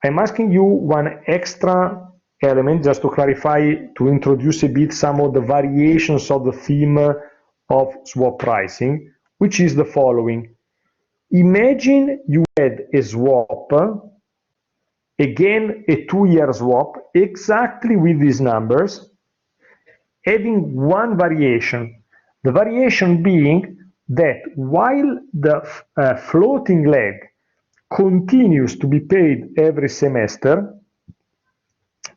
I'm asking you one extra element just to clarify, to introduce a bit some of the variations of the theme of swap pricing, which is the following. Imagine you had a swap, again a 2-year swap, exactly with these numbers, having one variation. The variation being that while the floating leg continues to be paid every semester,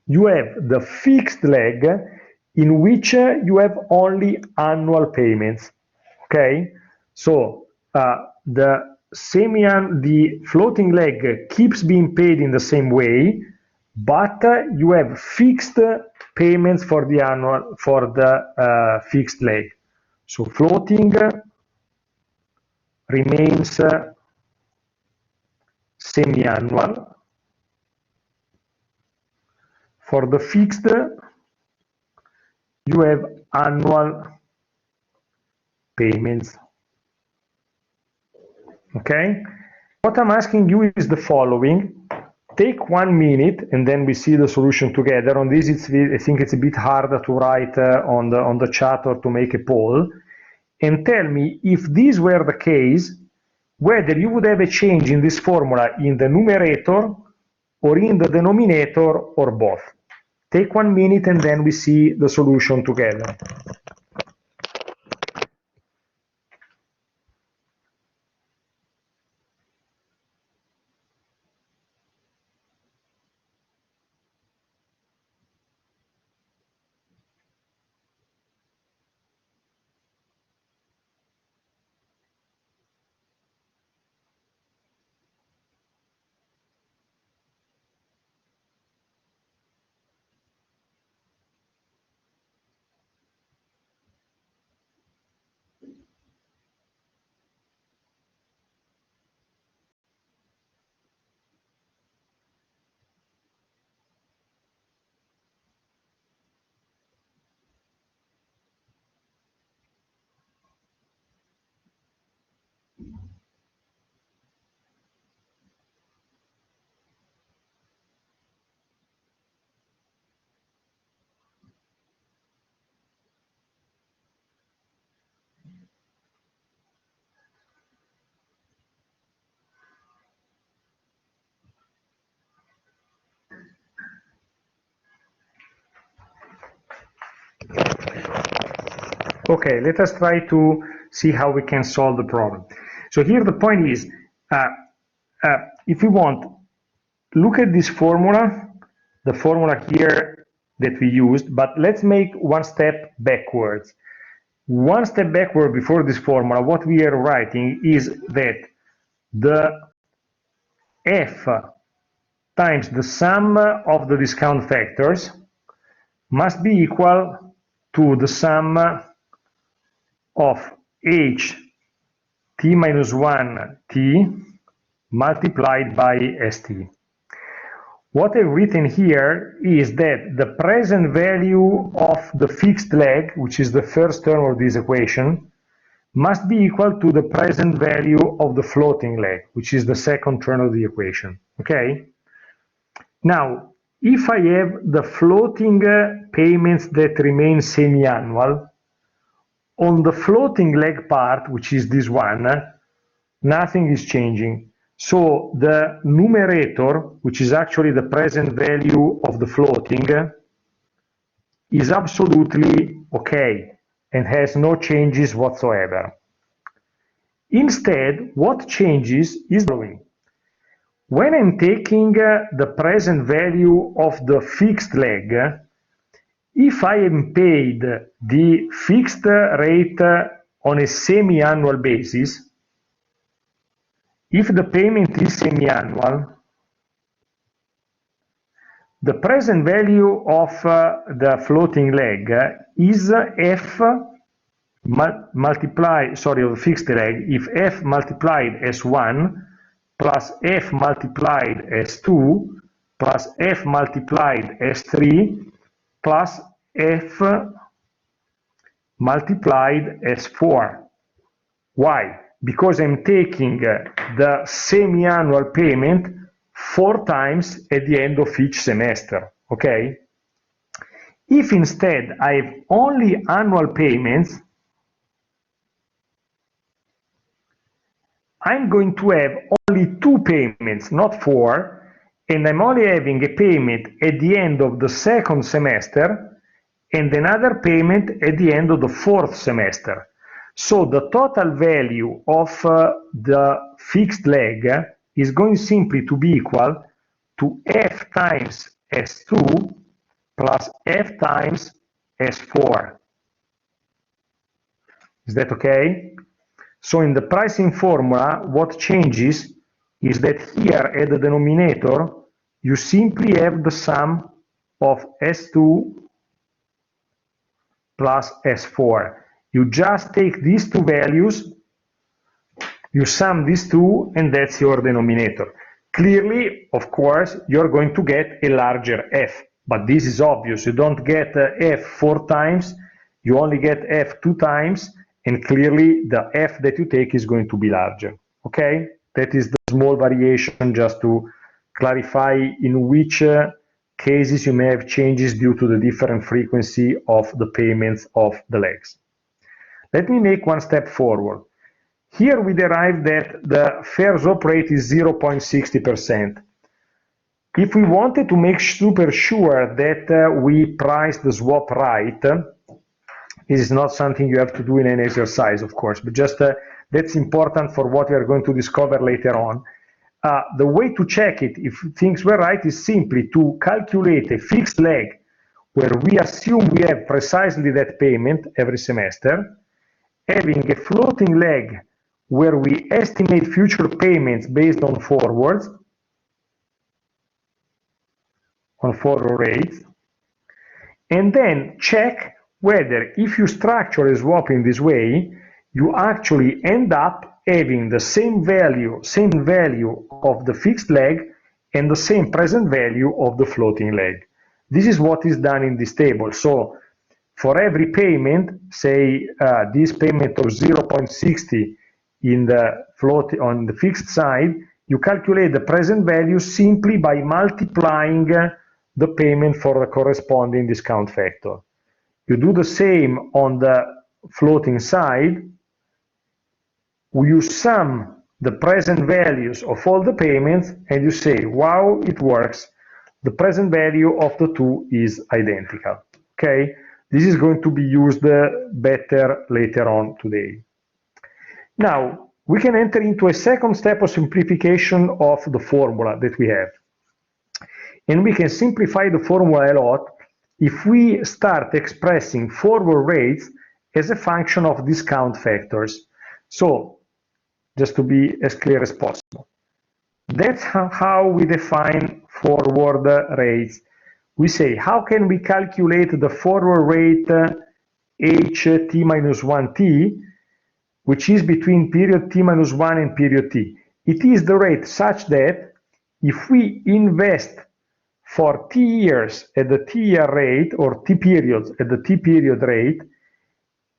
you have the fixed leg in which you have only annual payments, okay? So the floating leg keeps being paid in the same way, but you have fixed payments for the fixed leg. So floating remains semi-annual. For the fixed, you have annual payments. Okay? What I'm asking you is the following. Take 1 minute and then we see the solution together. On this, I think it's a bit harder to write on the chat or to make a poll. And tell me, if this were the case, whether you would have a change in this formula in the numerator or in the denominator or both. Take 1 minute and then we see the solution together. Okay, let us try to see how we can solve the problem. So here the point is, if we want, look at this formula, the formula here that we used, but let's make one step backwards. One step backward before this formula, what we are writing is that the f times the sum of the discount factors must be equal to the sum of h t minus 1 t multiplied by st. What I've written here is that the present value of the fixed leg, which is the first term of this equation, must be equal to the present value of the floating leg, which is the second term of the equation. Okay? Now, if I have the floating payments that remain semi-annual, on the floating leg part, which is this one, nothing is changing. So the numerator, which is actually the present value of the floating, is absolutely okay and has no changes whatsoever. Instead, what changes is the following. When I'm taking the present value of the fixed leg, if I am paid the fixed rate on a semi-annual basis, if the payment is semi-annual, the present value of the floating leg is f multiplied, sorry, of the fixed leg, if f multiplied as 1 plus f multiplied as 2 plus f multiplied as 3 plus f multiplied as 4. Why? Because I'm taking the semi-annual payment 4 times at the end of each semester, okay? If instead I have only annual payments, I'm going to have only 2 payments, not 4, and I'm only having a payment at the end of the second semester and another payment at the end of the 4th semester. So the total value of the fixed leg is going simply to be equal to f times S2 plus f times S4. Is that okay? So in the pricing formula, what changes is that here at the denominator, you simply have the sum of S2 plus S4. You just take these two values, you sum these two, and that's your denominator. Clearly, of course, you're going to get a larger f, but this is obvious. You don't get f 4 times, you only get f 2 times, and clearly the f that you take is going to be larger. Okay? That is the small variation just to clarify in which cases you may have changes due to the different frequency of the payments of the legs. Let me make one step forward. Here we derive that the fair swap rate is 0.60%. If we wanted to make super sure that we price the swap right, this is not something you have to do in an exercise, of course, but just that's important for what we are going to discover later on. The way to check it, if things were right, is simply to calculate a fixed leg where we assume we have precisely that payment every semester, having a floating leg where we estimate future payments based on forwards, on forward rates, and then check whether if you structure a swap in this way, you actually end up having the same value of the fixed leg and the same present value of the floating leg. This is what is done in this table. So for every payment, say this payment of 0.60 in the float on the fixed side, you calculate the present value simply by multiplying the payment for the corresponding discount factor. You do the same on the floating side. You sum the present values of all the payments and you say, wow, it works. The present value of the two is identical. Okay? This is going to be used better later on today. Now, we can enter into a second step of simplification of the formula that we have. And we can simplify the formula a lot if we start expressing forward rates as a function of discount factors. So, just to be as clear as possible. That's how we define forward rates. We say, how can we calculate the forward rate ht minus 1t, which is between period t minus 1 and period t? It is the rate such that if we invest for t years at the t year rate, or t periods at the t period rate,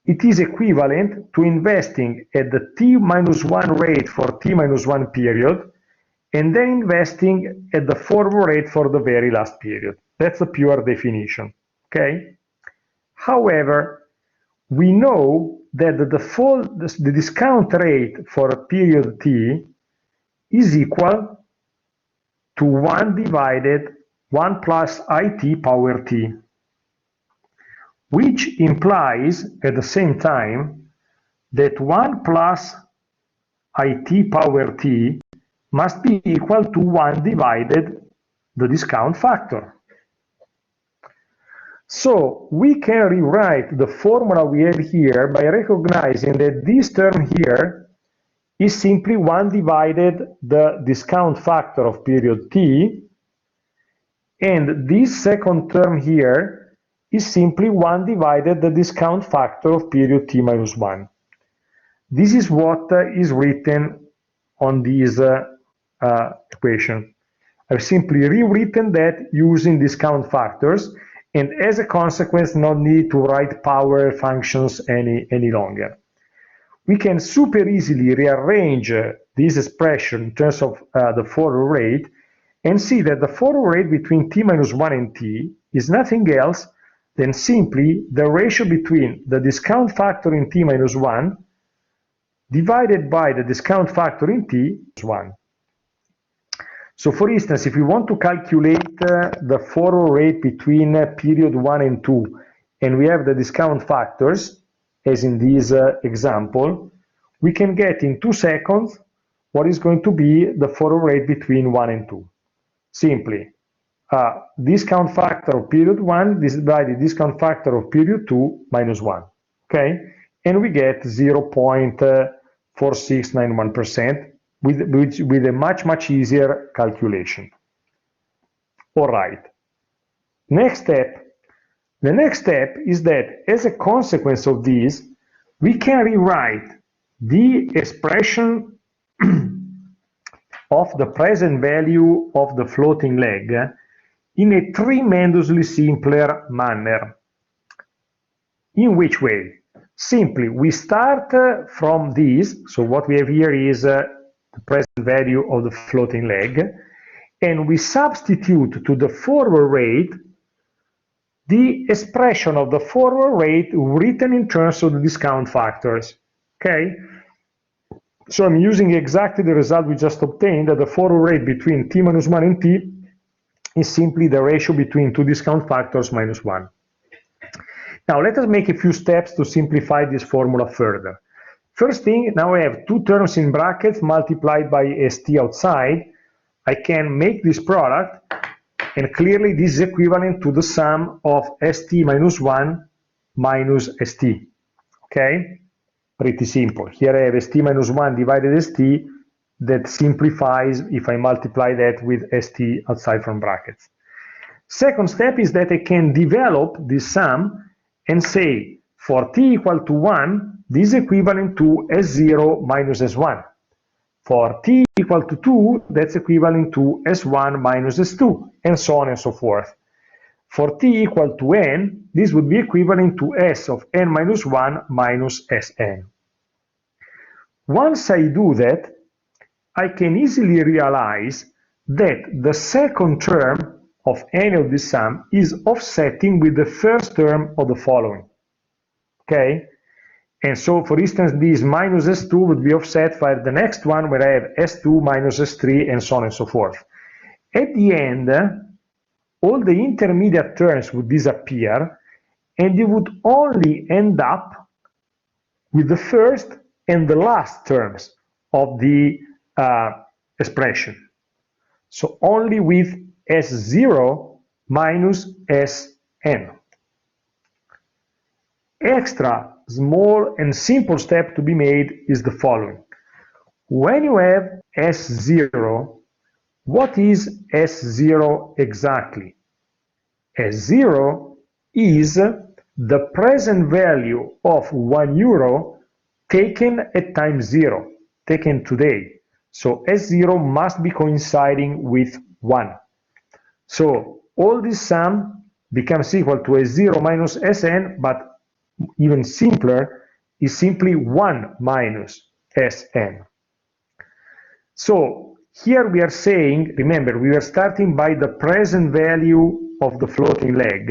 it is equivalent to investing at the t minus 1 rate for t minus 1 period, and then investing at the forward rate for the very last period. That's the pure definition, okay? However, we know that the discount rate for a period t is equal to 1 divided 1 plus it power t, which implies at the same time that 1 plus it power t must be equal to 1 divided the discount factor. So we can rewrite the formula we have here by recognizing that this term here is simply 1 divided the discount factor of period t, and this second term here is simply 1 divided the discount factor of period t minus 1. This is what is written on this equation. I've simply rewritten that using discount factors, and as a consequence, not need to write power functions any longer. We can super easily rearrange this expression in terms of the forward rate and see that the forward rate between t minus 1 and t is nothing else than simply the ratio between the discount factor in t minus 1 divided by the discount factor in t minus 1. So for instance, if we want to calculate the forward rate between period 1 and 2, and we have the discount factors, as in this example, we can get in 2 seconds what is going to be the forward rate between 1 and 2. Simply, discount factor of period 1 divided discount factor of period 2 minus 1. Okay? And we get 0.4691%. With a much easier calculation. All right. Next step. The next step is that as a consequence of this, we can rewrite the expression of the present value of the floating leg in a tremendously simpler manner. In which way? Simply, we start from this. So what we have here is the present value of the floating leg, and we substitute to the forward rate the expression of the forward rate written in terms of the discount factors. Okay? So I'm using exactly the result we just obtained, that the forward rate between t minus 1 and t is simply the ratio between 2 discount factors minus 1. Now let us make a few steps to simplify this formula further. First thing, now I have 2 terms in brackets multiplied by st outside. I can make this product, and clearly this is equivalent to the sum of st minus 1 minus st. Okay? Pretty simple. Here I have st minus 1 divided st. That simplifies if I multiply that with st outside from brackets. Second step is that I can develop this sum and say for t equal to 1, this is equivalent to S0 minus S1. For t equal to 2, that's equivalent to S1 minus S2, and so on and so forth. For t equal to n, this would be equivalent to S of n minus 1 minus Sn. Once I do that, I can easily realize that the second term of any of this sum is offsetting with the first term of the following. Okay? And so, for instance, this minus S2 would be offset by the next one where I have S2 minus S3 and so on and so forth. At the end, all the intermediate terms would disappear, and you would only end up with the first and the last terms of the expression. So only with S0 minus Sn. Extra small and simple step to be made is the following. When you have S0, what is S0 exactly? S0 is the present value of €1 taken at time 0, taken today. So S0 must be coinciding with 1. So all this sum becomes equal to S0 minus Sn, but even simpler is simply 1 minus Sn. So here we are saying, remember, we were starting by the present value of the floating leg,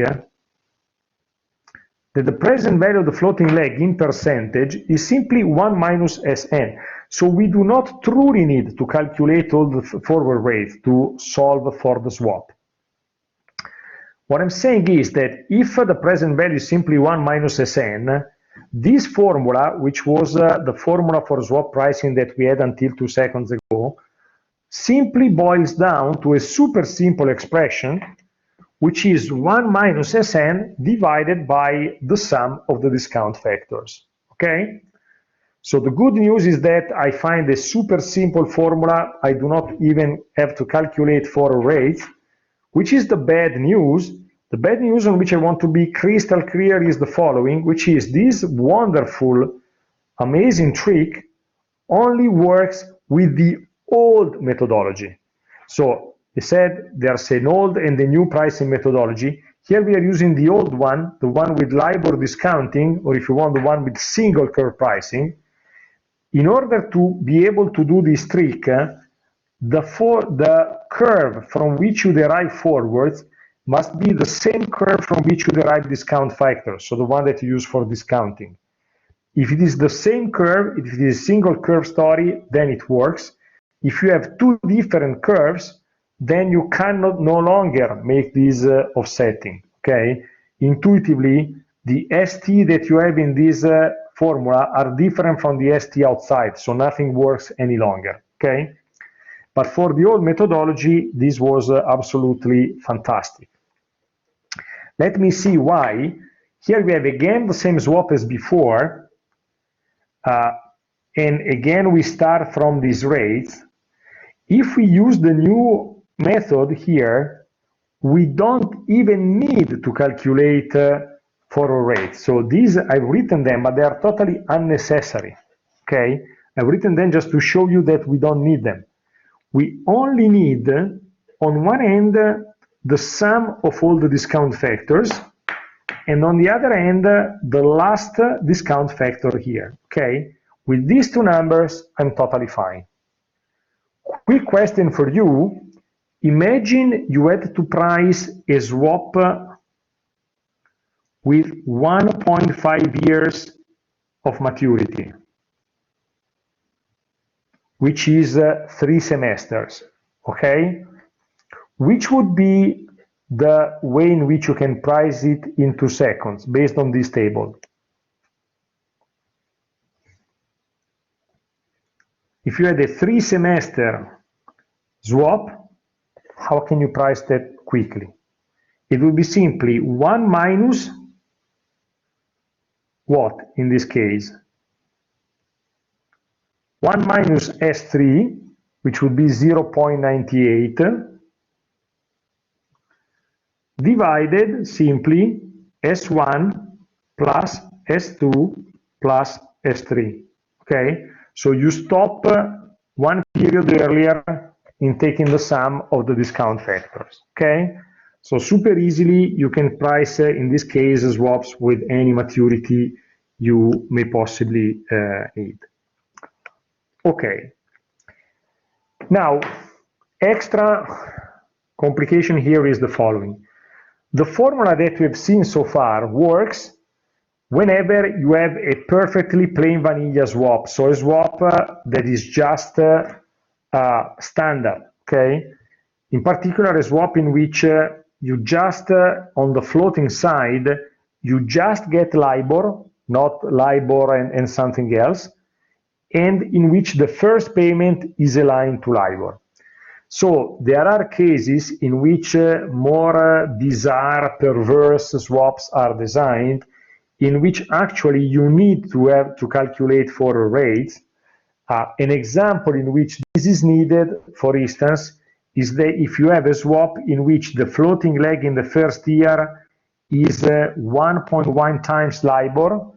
that the present value of the floating leg in percentage is simply 1 minus Sn. So we do not truly need to calculate all the forward rates to solve for the swap. What I'm saying is that if the present value is simply 1 minus Sn, this formula, which was the formula for swap pricing that we had until 2 seconds ago, simply boils down to a super simple expression, which is 1 minus Sn divided by the sum of the discount factors. Okay? So the good news is that I find a super simple formula. I do not even have to calculate forward rates, which is the bad news. The bad news on which I want to be crystal clear is the following, which is this wonderful, amazing trick only works with the old methodology. So they said there's an old and a new pricing methodology. Here we are using the old one, the one with LIBOR discounting, or if you want, the one with single curve pricing. In order to be able to do this trick, the curve from which you derive forwards must be the same curve from which you derive discount factors, so the one that you use for discounting. If it is the same curve, if it is a single curve story, then it works. If you have two different curves, then you cannot no longer make this offsetting, okay? Intuitively, the ST that you have in this formula are different from the ST outside, so nothing works any longer, okay? But for the old methodology, this was absolutely fantastic. Let me see why. Here we have again the same swap as before, and again we start from these rates. If we use the new method here, we don't even need to calculate forward rates. So these, I've written them, but they are totally unnecessary, okay? I've written them just to show you that we don't need them. We only need, on one end, the sum of all the discount factors, and on the other end, the last discount factor here, okay? With these two numbers, I'm totally fine. Quick question for you. Imagine you had to price a swap with 1.5 years of maturity, which is 3 semesters, okay? Which would be the way in which you can price it in 2 seconds based on this table? If you had a 3-semester swap, how can you price that quickly? It would be simply 1 minus what in this case? 1 minus S3, which would be 0.98, divided simply S1 plus S2 plus S3, okay? So you stop one period earlier in taking the sum of the discount factors, okay? So super easily you can price, in this case, swaps with any maturity you may possibly need. Okay. Now, extra complication here is the following. The formula that we have seen so far works whenever you have a perfectly plain vanilla swap, so a swap that is just standard, okay? In particular, a swap in which you just, on the floating side, you just get LIBOR, not LIBOR and something else, and in which the first payment is aligned to LIBOR. So there are cases in which more bizarre, perverse swaps are designed, in which actually you need to have to calculate forward rates. An example in which this is needed, for instance, is that if you have a swap in which the floating leg in the first year is 1.1 times LIBOR,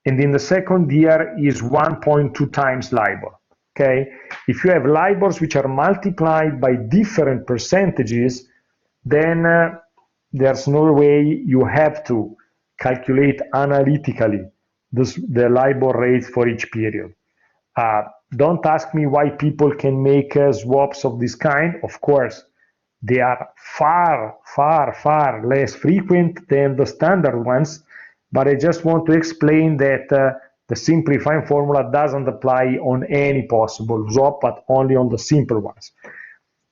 and in the second year is 1.2 times LIBOR. Okay, if you have LIBORs which are multiplied by different percentages, then there's no way you have to calculate analytically the LIBOR rates for each period. Don't ask me why people can make swaps of this kind. Of course, they are far, far, far less frequent than the standard ones, but I just want to explain that the simplifying formula doesn't apply on any possible swap, but only on the simple ones.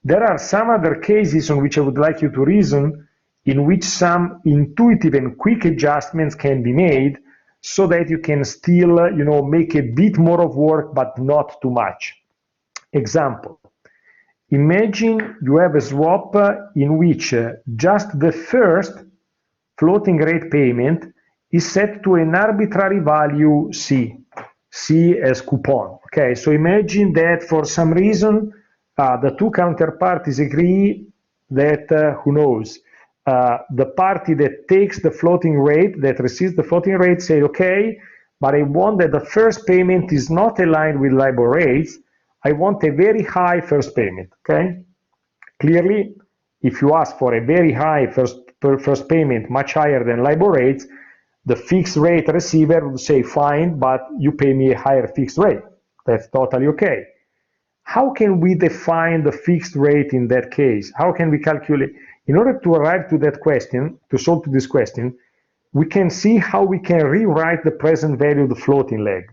There are some other cases on which I would like you to reason, in which some intuitive and quick adjustments can be made, so that you can still, make a bit more of work, but not too much. Example, imagine you have a swap in which just the first floating rate payment is set to an arbitrary value C as coupon. Okay, so imagine that for some reason the two counterparties agree that, who knows, the party that takes the floating rate, that receives the floating rate, say, okay, but I want that the first payment is not aligned with LIBOR rates. I want a very high first payment, okay? Clearly, if you ask for a very high first payment, much higher than LIBOR rates, the fixed rate receiver would say, fine, but you pay me a higher fixed rate. That's totally okay. How can we define the fixed rate in that case? How can we calculate? In order to arrive to that question, to solve this question, we can see how we can rewrite the present value of the floating leg.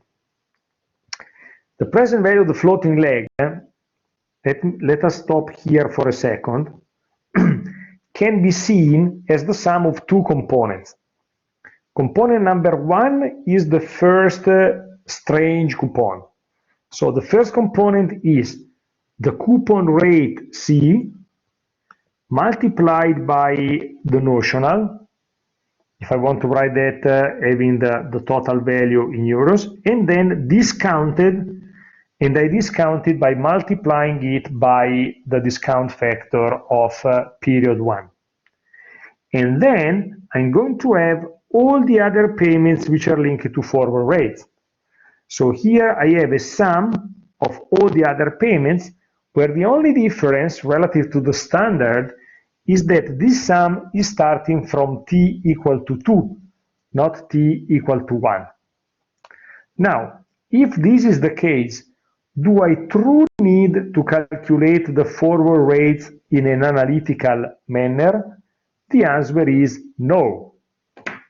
The present value of the floating leg, let us stop here for a second, can be seen as the sum of two components. Component number one is the first strange coupon. So the first component is the coupon rate C multiplied by the notional, if I want to write that having the total value in euros, and then discounted, and I discount it by multiplying it by the discount factor of period one. And then I'm going to have all the other payments which are linked to forward rates. So here I have a sum of all the other payments, where the only difference relative to the standard is that this sum is starting from t equal to 2, not t equal to 1. Now, if this is the case, do I truly need to calculate the forward rates in an analytical manner? The answer is no.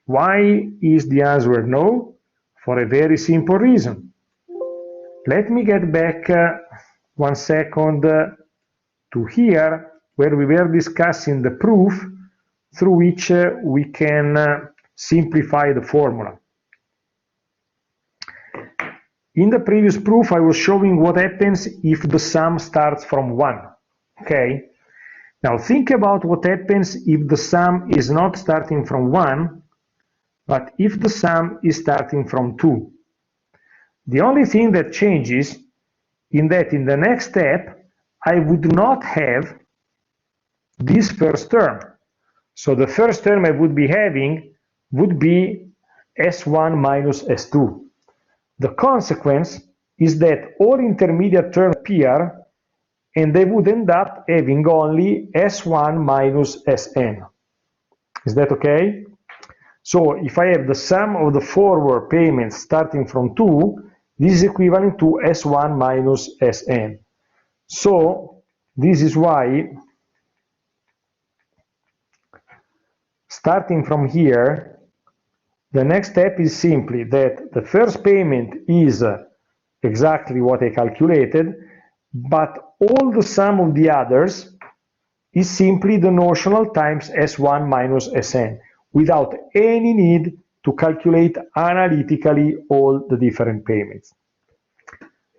Why is the answer no? For a very simple reason. Let me get back 1 second to here, where we were discussing the proof through which we can simplify the formula. In the previous proof, I was showing what happens if the sum starts from 1. Okay? Now think about what happens if the sum is not starting from 1, but if the sum is starting from 2. The only thing that changes is that in the next step, I would not have this first term. So the first term I would be having would be S1 minus S2. The consequence is that all intermediate terms appear, and they would end up having only S1 minus Sn. Is that okay? So if I have the sum of the forward payments starting from 2, this is equivalent to S1 minus Sn. So this is why, starting from here, the next step is simply that the first payment is exactly what I calculated, but all the sum of the others is simply the notional times S1 minus Sn, without any need to calculate analytically all the different payments.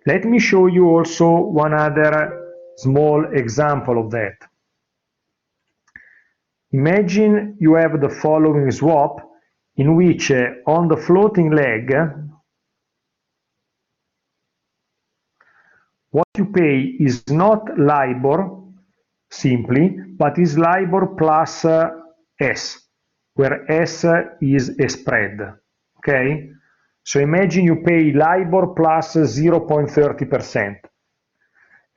Let me show you also one other small example of that. Imagine you have the following swap in which on the floating leg, what you pay is not LIBOR simply, but is LIBOR plus S, where S is a spread, okay? So imagine you pay LIBOR plus 0.30%,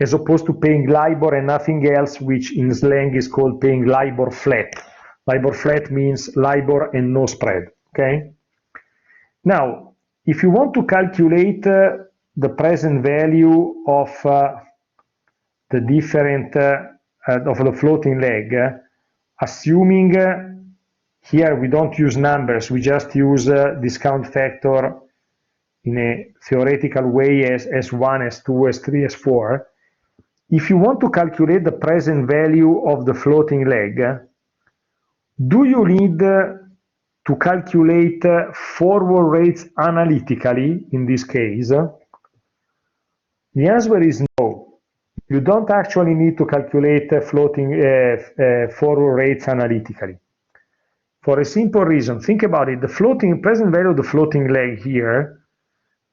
as opposed to paying LIBOR and nothing else, which in slang is called paying LIBOR flat. LIBOR flat means LIBOR and no spread, okay? Now, if you want to calculate the present value of the different of the floating leg, assuming here we don't use numbers, we just use discount factor in a theoretical way as S1, S2, S3, S4. If you want to calculate the present value of the floating leg, do you need to calculate forward rates analytically in this case? The answer is no. You don't actually need to calculate floating forward rates analytically. For a simple reason, think about it. The present value of the floating leg here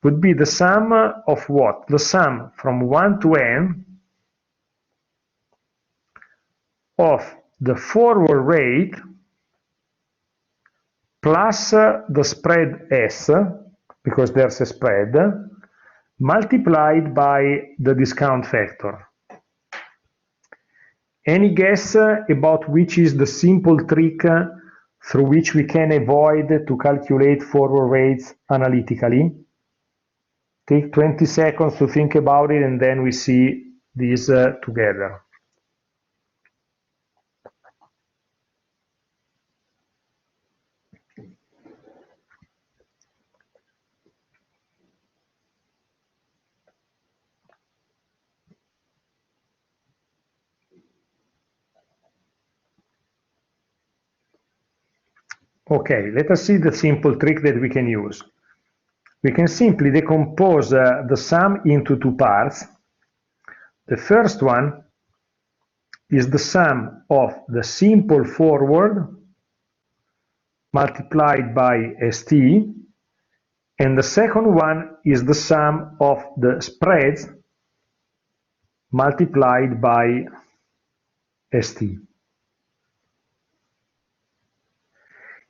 would be the sum of what? The sum from 1 to n of the forward rate plus the spread S, because there's a spread, multiplied by the discount factor. Any guess about which is the simple trick through which we can avoid to calculate forward rates analytically? Take 20 seconds to think about it, and then we see this together. Okay, let us see the simple trick that we can use. We can simply decompose the sum into two parts. The first one is the sum of the simple forward multiplied by ST, and the second one is the sum of the spreads multiplied by ST.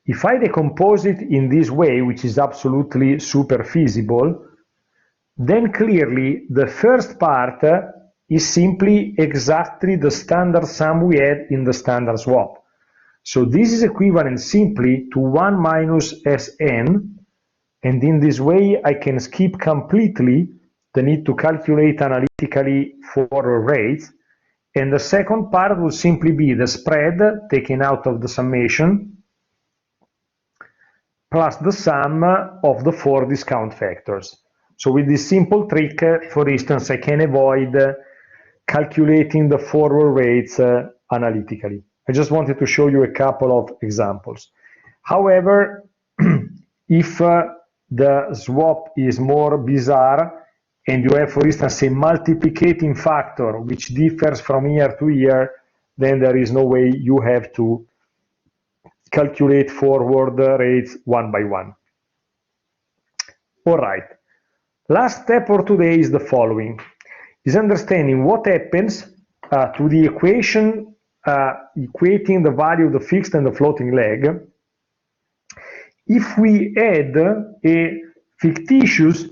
If I decompose it in this way, which is absolutely super feasible, then clearly the first part is simply exactly the standard sum we had in the standard swap. So this is equivalent simply to 1 minus Sn, and in this way I can skip completely the need to calculate analytically forward rates, and the second part will simply be the spread taken out of the summation plus the sum of the 4 discount factors. So with this simple trick, for instance, I can avoid calculating the forward rates analytically. I just wanted to show you a couple of examples. However, if the swap is more bizarre and you have, for instance, a multiplicating factor which differs from year to year, then there is no way you have to calculate forward rates one by one. All right. Last step for today is the following, is understanding what happens to the equation equating the value of the fixed and the floating leg if we add a fictitious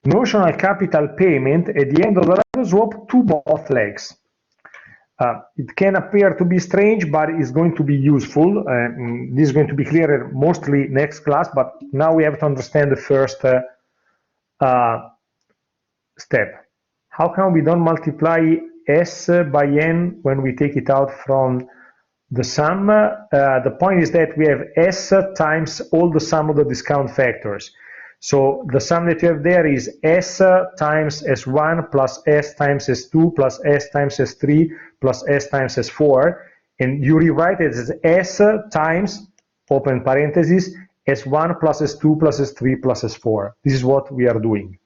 notional capital payment at the end of the LIBOR swap to both legs. It can appear to be strange, but it's going to be useful. This is going to be clearer mostly next class, but now we have to understand the first step. How come we don't multiply S by N when we take it out from the sum? The point is that we have S times all the sum of the discount factors. So the sum that you have there is S times S1 plus S times S2 plus S times S3 plus S times S4, and you rewrite it as S times open parentheses, S1 plus S2 plus S3 plus S4. This is what we are doing.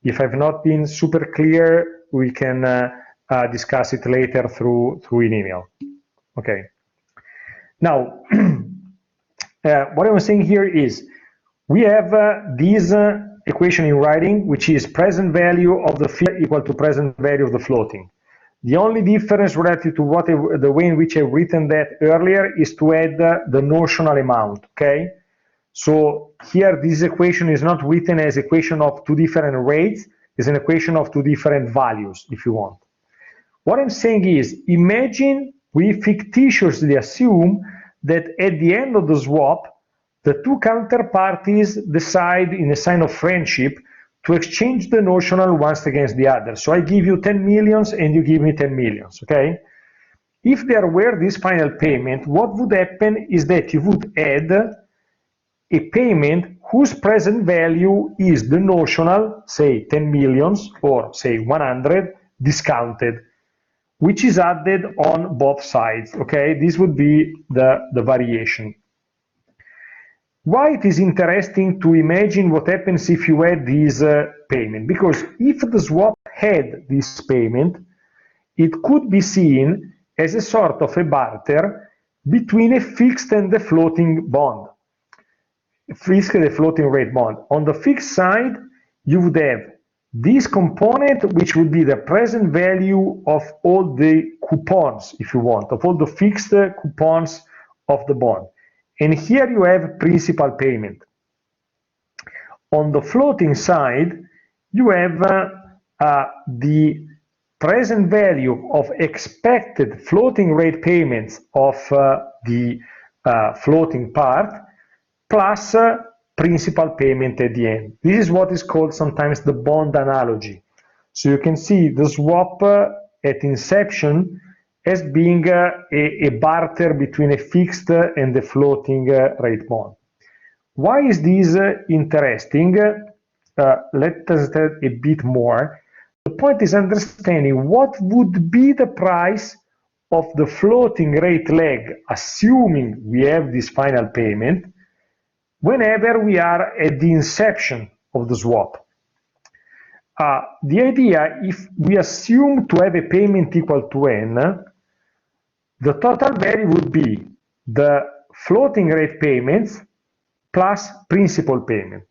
If I've not been super clear, we can discuss it later through an email. Okay. Now, what I'm saying here is we have this equation in writing, which is present value of the fixed equal to present value of the floating. The only difference relative to the way in which I've written that earlier is to add the notional amount, okay? So here, this equation is not written as equation of two different rates, it's an equation of two different values, if you want. What I'm saying is, imagine we fictitiously assume that at the end of the swap, the two counterparties decide in a sign of friendship to exchange the notional once against the other. So I give you 10 millions and you give me 10 millions, okay? If there were this final payment, what would happen is that you would add a payment whose present value is the notional, say 10 millions or say 100, discounted, which is added on both sides, okay? This would be the variation. Why it is interesting to imagine what happens if you add this payment? Because if the swap had this payment, it could be seen as a sort of a barter between a fixed and the floating bond, fixed and the floating rate bond. On the fixed side, you would have this component, which would be the present value of all the coupons, if you want, of all the fixed coupons of the bond. And here you have principal payment. On the floating side, you have the present value of expected floating rate payments of the floating part plus principal payment at the end. This is what is called sometimes the bond analogy. So you can see the swap at inception as being a barter between a fixed and the floating rate bond. Why is this interesting? Let us tell a bit more. The point is understanding what would be the price of the floating rate leg, assuming we have this final payment, whenever we are at the inception of the swap. The idea, if we assume to have a payment equal to n, the total value would be the floating rate payments plus principal payment.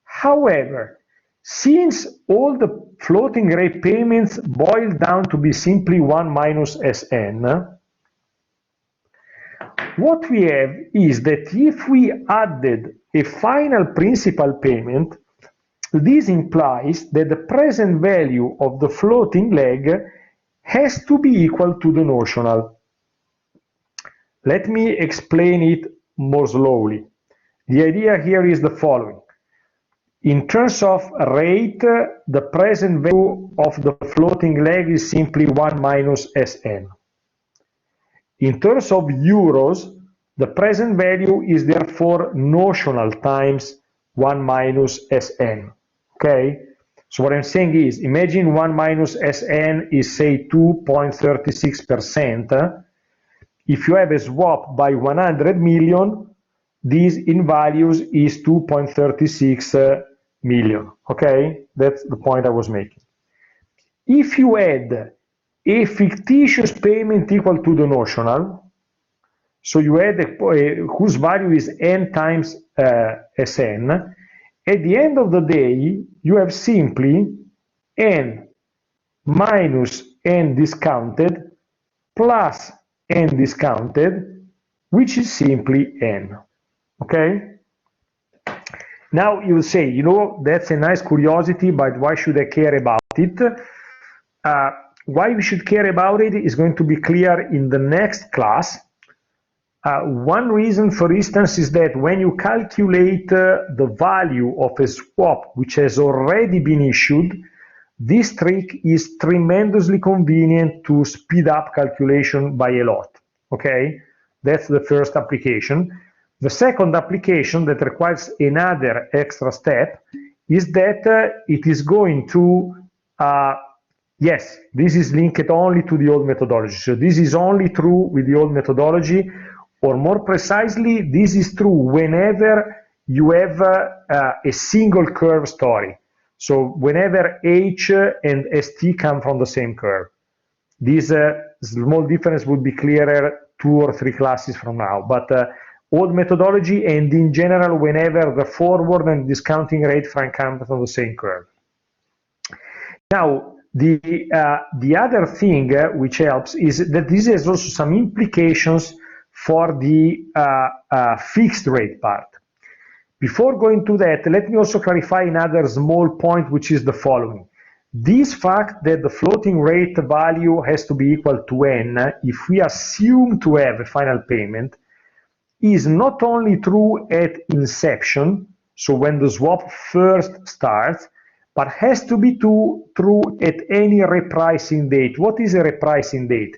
However, since all the floating rate payments boil down to be simply 1 minus Sn, what we have is that if we added a final principal payment, this implies that the present value of the floating leg has to be equal to the notional. Let me explain it more slowly. The idea here is the following. In terms of rate, the present value of the floating leg is simply 1 minus Sn. In terms of euros, the present value is therefore notional times 1 minus Sn. Okay? So what I'm saying is, imagine 1 minus Sn is, say, 2.36%. If you have a swap by 100 million, this in values is 2.36 million. Okay? That's the point I was making. If you add a fictitious payment equal to the notional, so you add whose value is n times Sn, at the end of the day, you have simply n minus n discounted plus n discounted, which is simply n. Okay? Now you will say, you know, that's a nice curiosity, but why should I care about it? Why we should care about it is going to be clear in the next class. One reason, for instance, is that when you calculate the value of a swap which has already been issued, this trick is tremendously convenient to speed up calculation by a lot. Okay, that's the first application. The second application that requires another extra step is that it is going to, yes, this is linked only to the old methodology. So this is only true with the old methodology. or more precisely, this is true whenever you have a single curve story. So whenever H and ST come from the same curve. This small difference would be clearer 2 or 3 classes from now, but old methodology, and in general whenever the forward and discounting rate come from the same curve. Now, the other thing which helps is that this has also some implications for the fixed rate part. Before going to that, let me also clarify another small point, which is the following. This fact that the floating rate value has to be equal to n if we assume to have a final payment is not only true at inception, so when the swap first starts, but has to be true at any repricing date. What is a repricing date?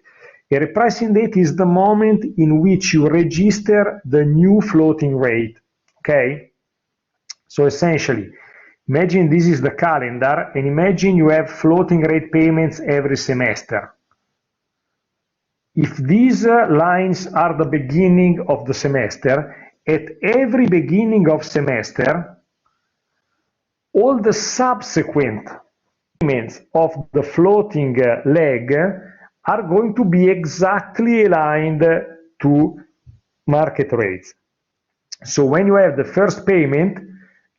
A repricing date is the moment in which you register the new floating rate, okay? So essentially, imagine this is the calendar, and imagine you have floating rate payments every semester. If these lines are the beginning of the semester, at every beginning of semester, all the subsequent payments of the floating leg are going to be exactly aligned to market rates. So when you have the first payment,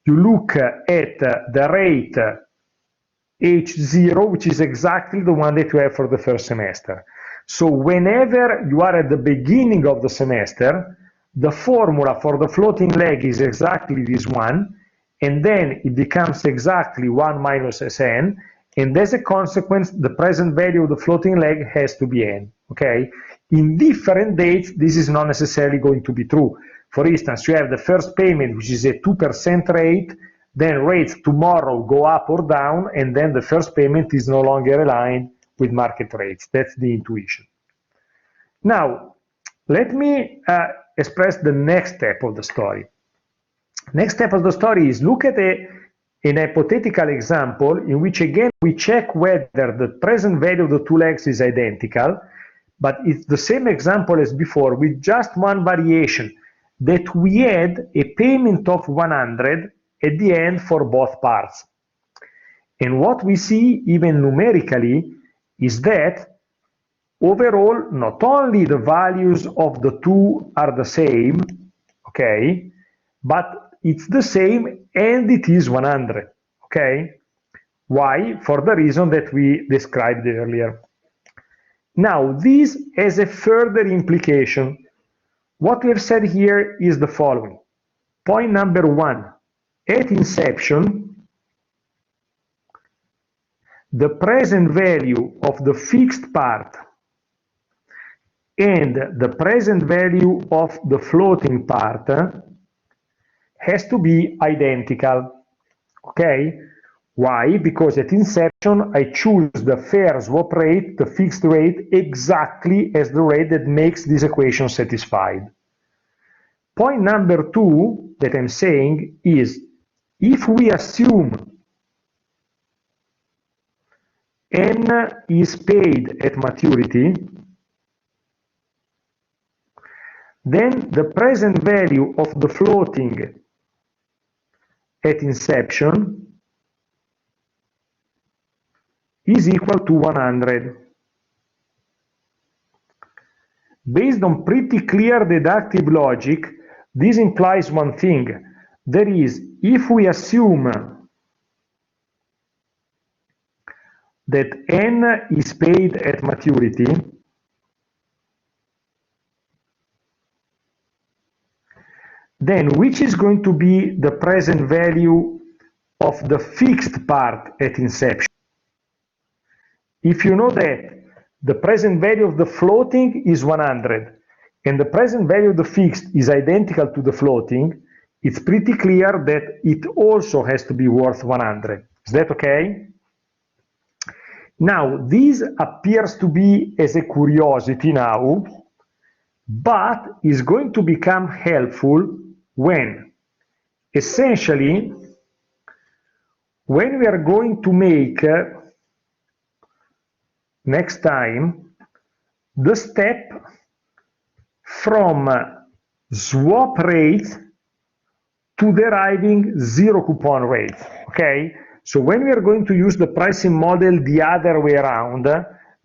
you look at the rate H0, which is exactly the one that you have for the first semester. So whenever you are at the beginning of the semester, the formula for the floating leg is exactly this one, and then it becomes exactly 1 minus Sn, and as a consequence, the present value of the floating leg has to be n, okay? In different dates, this is not necessarily going to be true. For instance, you have the first payment, which is a 2% rate, then rates tomorrow go up or down, and then the first payment is no longer aligned with market rates. That's the intuition. Now, let me express the next step of the story. Next step of the story is look at an hypothetical example in which, again, we check whether the present value of the two legs is identical, but it's the same example as before with just one variation, that we had a payment of 100 at the end for both parts. And what we see, even numerically, is that overall, not only the values of the two are the same, okay, but it's the same and it is 100, okay? Why? For the reason that we described earlier. Now, this has a further implication. What we have said here is the following. Point number 1, at inception, the present value of the fixed part and the present value of the floating part has to be identical, okay? Why? Because at inception, I choose the fair swap rate, the fixed rate, exactly as the rate that makes this equation satisfied. Point number 2 that I'm saying is, if we assume n is paid at maturity, then the present value of the floating at inception is equal to 100. Based on pretty clear deductive logic, this implies one thing. That is, if we assume that n is paid at maturity, then which is going to be the present value of the fixed part at inception? If you know that the present value of the floating is 100 and the present value of the fixed is identical to the floating, it's pretty clear that it also has to be worth 100. Is that okay? Now, this appears to be as a curiosity now, but is going to become helpful when, essentially, when we are going to make next time the step from swap rate to deriving zero coupon rate, okay? So when we are going to use the pricing model the other way around,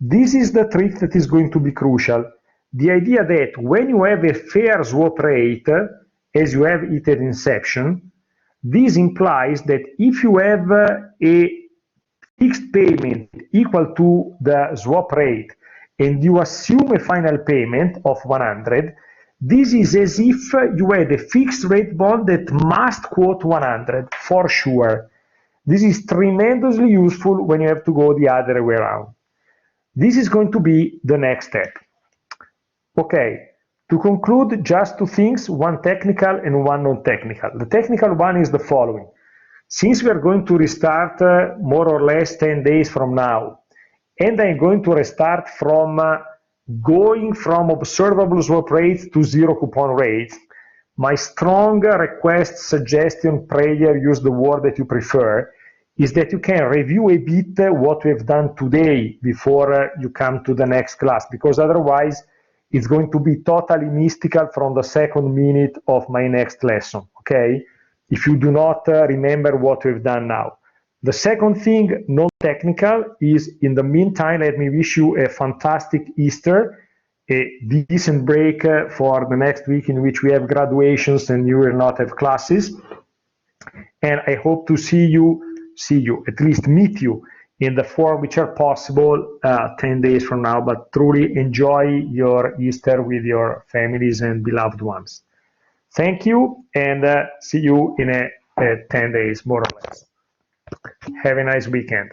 this is the trick that is going to be crucial. The idea that when you have a fair swap rate, as you have it at inception, this implies that if you have a fixed payment equal to the swap rate and you assume a final payment of 100, this is as if you had a fixed rate bond that must quote 100 for sure. This is tremendously useful when you have to go the other way around. This is going to be the next step. Okay, to conclude, just two things, one technical and one non-technical. The technical one is the following. Since we are going to restart more or less 10 days from now, and I'm going to restart from going from observable swap rates to zero coupon rates, my strong request, suggestion, prayer, use the word that you prefer, is that you can review a bit what we have done today before you come to the next class, because otherwise it's going to be totally mystical from the second minute of my next lesson, okay? If you do not remember what we've done now. The second thing, non-technical, is in the meantime, let me wish you a fantastic Easter, a decent break for the next week in which we have graduations and you will not have classes. And I hope to see you, at least meet you in the form which are possible 10 days from now, but truly enjoy your Easter with your families and beloved ones. Thank you, and see you in 10 days, more or less. Have a nice weekend.